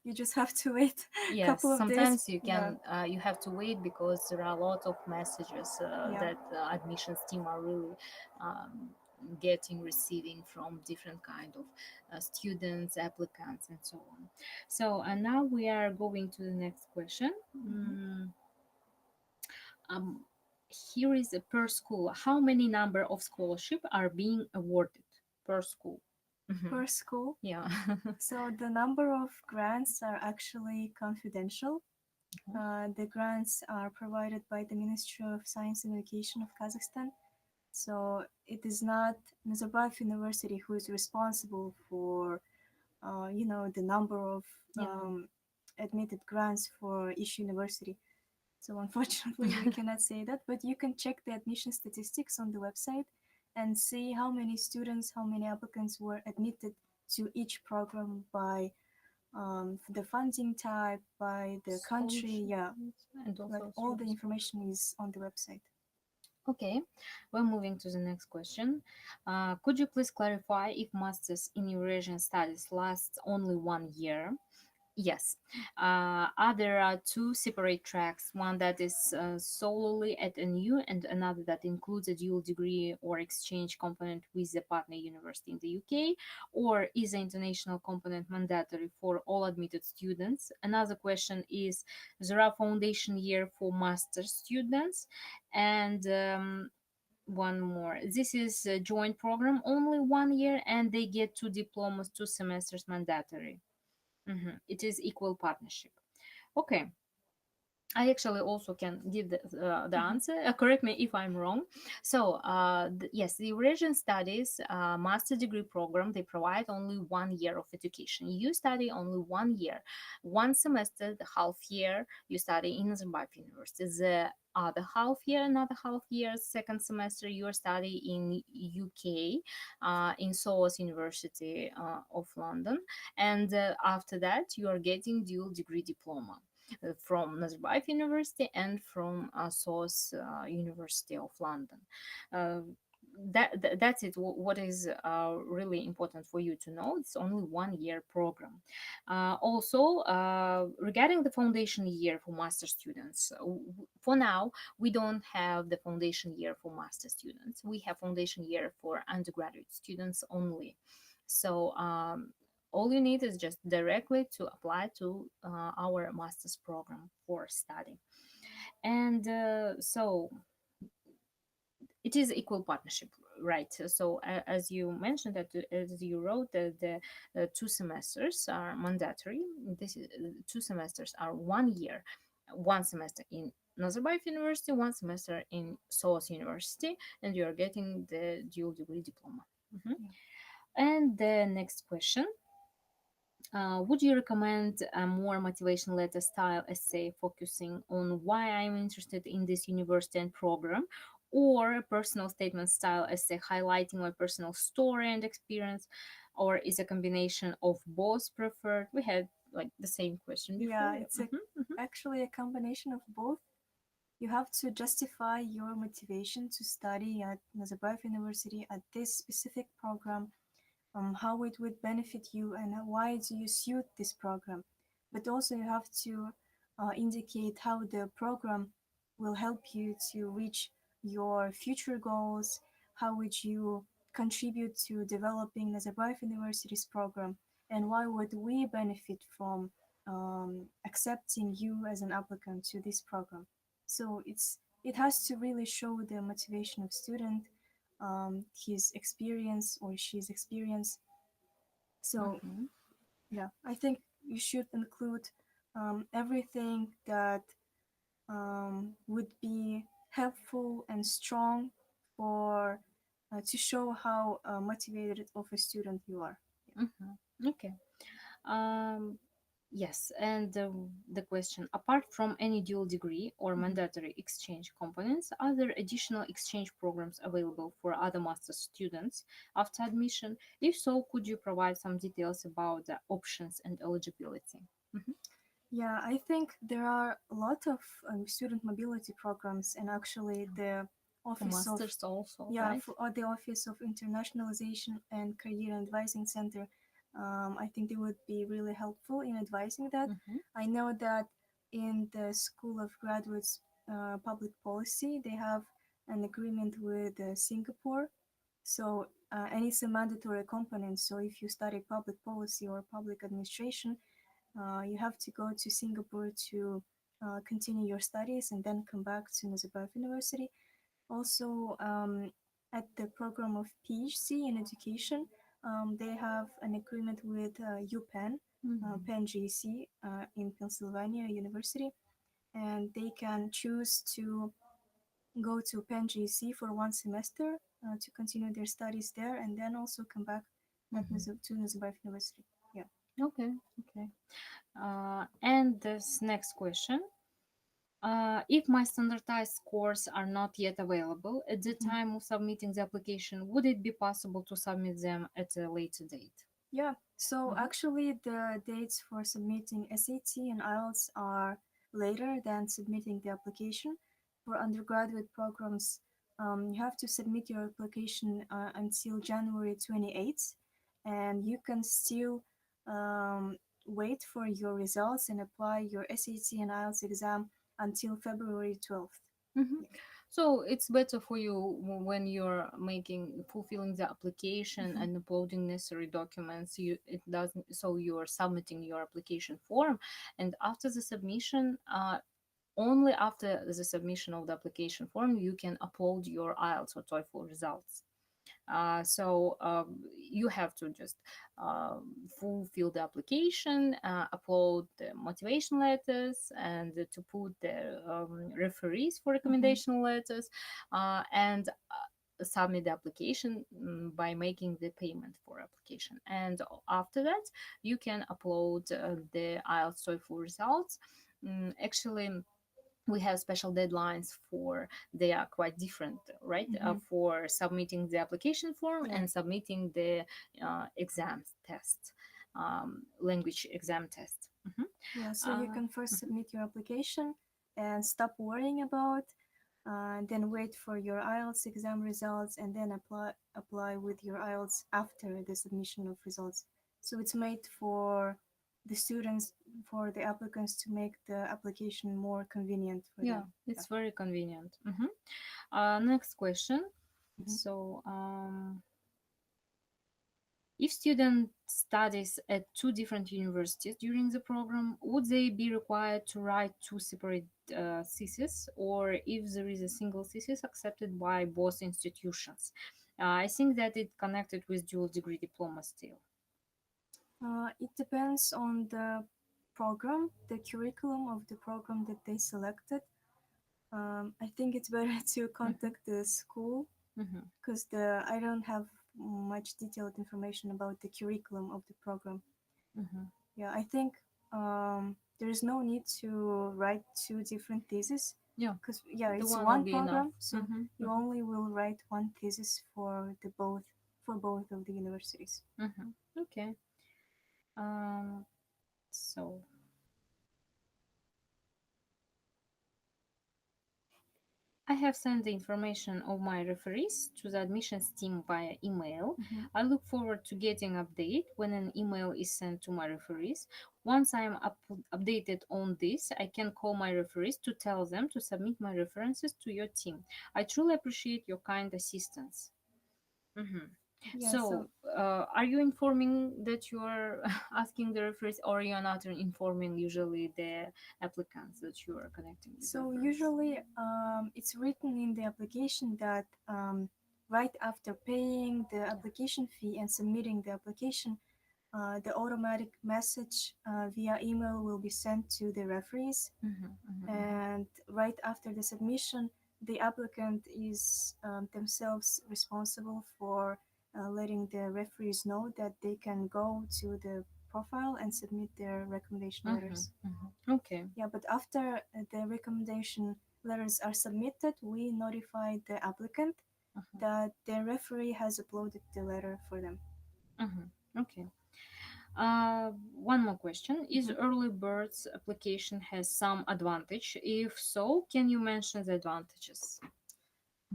You just have to wait a Yes, couple of days. sometimes you Yeah, can you have to wait because there are a lot of messages yeah, that admissions team are really um, getting, receiving from different kind of students, applicants, and so on. So and now we are going to the next question. mhm. um, Here is a per school. How many number of scholarship are being awarded per school? Mhm. Per school. Yeah. So the number of grants are actually confidential. The grants are provided by the Ministry of Science and Education of Kazakhstan. So it is not Nazarbayev University who is responsible for, the number of Yeah. admitted grants for each university. So unfortunately, we cannot say that, but you can check the admission statistics on the website and see how many students, how many applicants were admitted to each program by the funding type, by the country. Scholarship, Yeah, and like also all the service. information is on the website. Okay, we're moving to the next question. Could you please clarify if Masters in Eurasian Studies lasts only 1 year? Yes. There are two separate tracks, one that is solely at NU and another that includes a dual degree or exchange component with the partner university in the UK, or is the international component mandatory for all admitted students? Another question is, there are foundation year for master students, and one more. This is a joint program, only 1 year, and they get two diplomas, 2 semesters mandatory. It is equal partnership. Okay. I actually also can give the Mhm. answer. Correct me if I'm wrong. So, yes, the Eurasian Studies master degree program, they provide only 1 year of education. You study only 1 year, 1 semester, the half year you study in Nazarbayev University. The other half year, another half year, second semester you are study in UK, in SOAS University of London, and after that you are getting dual degree diploma from Nazarbayev University and from SOAS University of London. Uh, that's it. What is really important for you to know, it's only 1 year program. Also, regarding the foundation year for master students, for now we don't have the foundation year for master students. We have foundation year for undergraduate students only. So all you need is just directly to apply to our master's program for study. And so it is equal partnership, right? So as you mentioned, that as you wrote, that the 2 semesters are mandatory. This is 2 semesters are 1 year, 1 semester in Nazarbayev University, 1 semester in SOAS University, and you are getting the dual degree diploma. Mhm. Yeah. And the next question, would you recommend a more motivation letter style essay focusing on why I'm interested in this university and program, or a personal statement style essay highlighting my personal story and experience, or is a combination of both preferred? We had like the same question Yeah, before. it's Mhm. actually a combination of both. You have to justify your motivation to study at Nazarbayev University at this specific program, how it would benefit you, and why do you suit this program. But also, you have to indicate how the program will help you to reach your future goals. How would you contribute to developing Nazarbayev University's program, and why would we benefit from accepting you as an applicant to this program? So it has to really show the motivation of student, his experience or she's experience. So Mhm. yeah, I think you should include everything that would be helpful and strong for to show how motivated of a student you are. Mhm. Okay. Um, yes, and the question, apart from any dual degree or Mhm. mandatory exchange components, are there additional exchange programs available for other master's students after admission? If so, could you provide some details about the options and eligibility? Mhm. Yeah, I think there are a lot of student mobility programs, and actually the For office of masters also, yeah right? for the office of internationalization and career advising center. I think they would be really helpful in advising that. Mhm. I know that in the School of Graduates Public Policy they have an agreement with Singapore, so and it's a mandatory component. So if you study public policy or public administration, you have to go to Singapore to continue your studies and then come back to Nazarbayev University. Also, at the program of PhD in education, they have an agreement with UPenn, Mhm. Penn GC in Pennsylvania University, and they can choose to go to Penn GC for 1 semester to continue their studies there, and then also come back Mhm. to Nazarbayev University. Yeah. Okay, okay. And this next question. If my standardized scores are not yet available at the Mhm. time of submitting the application, would it be possible to submit them at a later date? Yeah, so Mhm. actually the dates for submitting SAT and IELTS are later than submitting the application. For undergraduate programs, you have to submit your application until January 28th, and you can still wait for your results and apply your SAT and IELTS exam until February 12th. Mhm. Yeah. So it's better for you when you're making fulfilling the application Mhm. and uploading necessary documents. You it doesn't, so you're submitting your application form, and after the submission, only after the submission of the application form you can upload your IELTS or TOEFL results. So you have to just fulfill the application, upload the motivation letters, and to put the referees for Mhm. recommendation letters, and submit the application by making the payment for application. And after that, you can upload the IELTS TOEFL results. Actually, we have special deadlines for, they are quite different, right? Mhm. For submitting the application form Yeah. and submitting the exam test, language exam test. Mhm. Yeah, so you uh, can first mhm. submit your application and stop worrying about then wait for your IELTS exam results, and then apply with your IELTS after the submission of results. So it's made for the students, for the applicants, to make the application more convenient for Yeah, them. it's very convenient. Next question. Mhm. So, if student studies at two different universities during the program, would they be required to write two separate theses, or if there is a single thesis accepted by both institutions? I think that it connected with dual degree diploma still. It depends on the program, the curriculum of the program that they selected. I think it's better to contact the school Mhm, because I don't have much detailed information about the curriculum of the program. mhm. Yeah, I think there is no need to write two different theses Yeah, because yeah, the it's one will one be enough. program, so Mhm, you only will write one thesis for both of the universities. Okay. Um, so I have sent the information of my referees to the admissions team via email. Mhm. I look forward to getting update when an email is sent to my referees. Once I am updated on this, I can call my referees to tell them to submit my references to your team. I truly appreciate your kind assistance. Mhm. Yeah, so So, are you informing that you are asking the referees, or you are not informing usually the applicants that you are connecting with So referees? usually, it's written in the application that right after paying the application fee and submitting the application, the automatic message via email will be sent to the referees. And right after the submission, the applicant is themselves responsible for letting the referees know that they can go to the profile and submit their recommendation letters. Okay. Yeah, but after the recommendation letters are submitted, we notify the applicant that the referee has uploaded the letter for them. Okay. One more question. Is Mhm. early birds application has some advantage? If so, can you mention the advantages?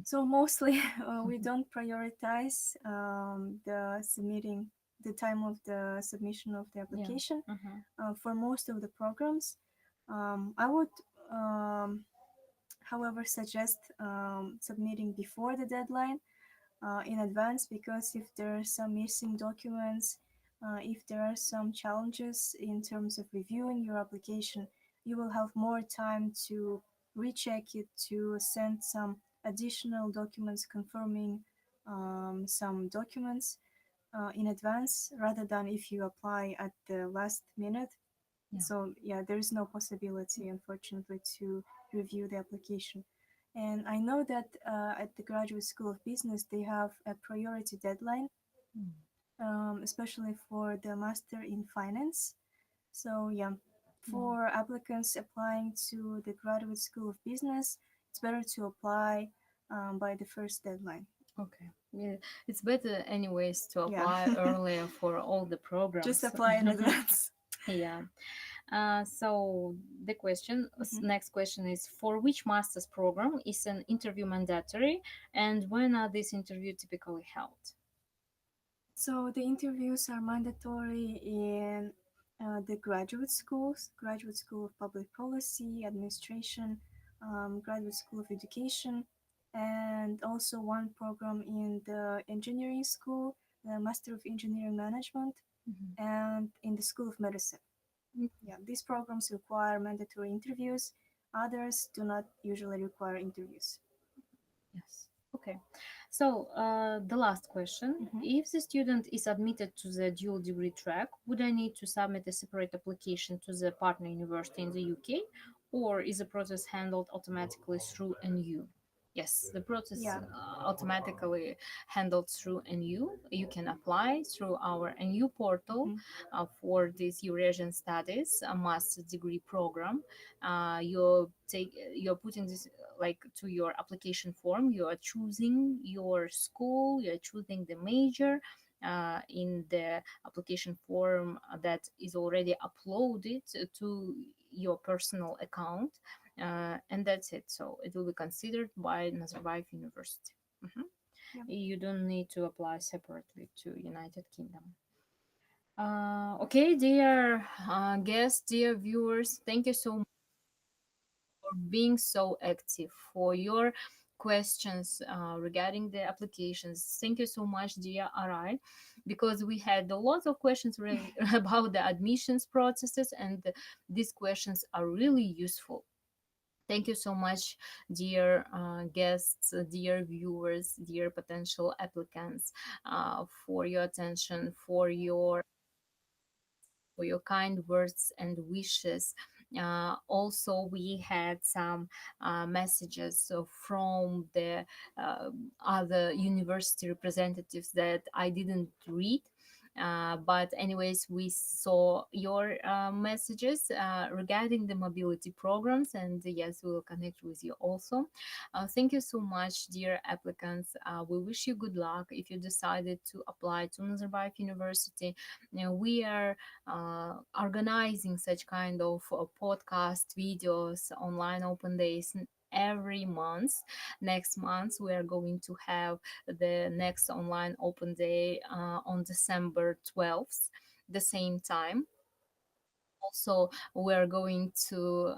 So mostly we don't prioritize the time of the submission of the Yeah. application for most of the programs. I would, however, suggest submitting before the deadline in advance because if there are some missing documents, if there are some challenges in terms of reviewing your application, you will have more time to recheck it, to send some additional documents confirming some documents in advance rather than if you apply at the last minute. Yeah. So yeah, there is no possibility, unfortunately, to review the application. And I know that at the Graduate School of Business, they have a priority deadline, especially for the Master in Finance. So yeah, for applicants applying to the Graduate School of Business, it's better to apply by the first deadline. Okay. Yeah, it's better anyways to Yeah, apply earlier for all the just programs. apply in advance. Yeah. So the Mhm. next question is, for which master's program is an interview mandatory, and when are these interviews typically held? So the interviews are mandatory in the graduate schools, Graduate School of Public Policy, Administration, Graduate School of Education, and also one program in the engineering school, the Master of Engineering Management, and in the School of Medicine. Yeah, these programs require mandatory interviews. Others do not usually require interviews. Yes. Okay. So the last question: Mhm. if the student is admitted to the dual degree track, would I need to submit a separate application to the partner university in the UK, or is the process handled automatically through NU? Yes, the process Yeah. automatically handled through NU. You can apply through our NU portal Mhm. for this Eurasian Studies a master's degree program. You're putting this like to your application form. You are choosing your school. You are choosing the major. In the application form that is already uploaded to your personal account, And that's it. So it will be considered by Nazarbayev University. Mhm. Yeah. You don't need to apply separately to United Kingdom. Okay, dear guests, dear viewers, thank you so much for being so active, for your questions regarding the applications. Thank you so much, dear Arai, because we had a lot of questions about the admissions processes, and these questions are really useful. Thank you so much, dear guests, dear viewers, dear potential applicants, for your attention, for your kind words and wishes. Also, we had some messages from the uh, other university representatives that I didn't read. But anyways, we saw your messages regarding the mobility programs, and yes, we will connect with you also. Thank you so much, dear applicants. We wish you good luck if you decided to apply to Nazarbayev University. We are organizing such kind of podcast videos, online open days every month. Next month we are going to have the next online open day on December 12th, the same time. Also, we're going to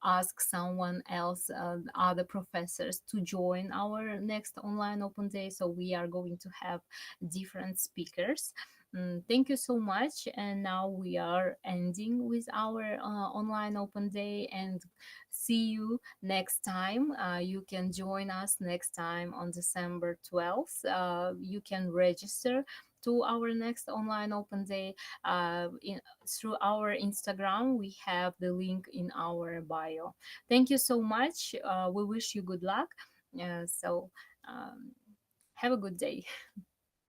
ask someone else, other professors, to join our next online open day. So we are going to have different speakers. Thank you so much. And now we are ending with our online open day, and see you next time. You can join us next time on December 12th. You can register to our next online open day through our Instagram. We have the link in our bio. Thank you so much. We wish you good luck. So, um, have a good day.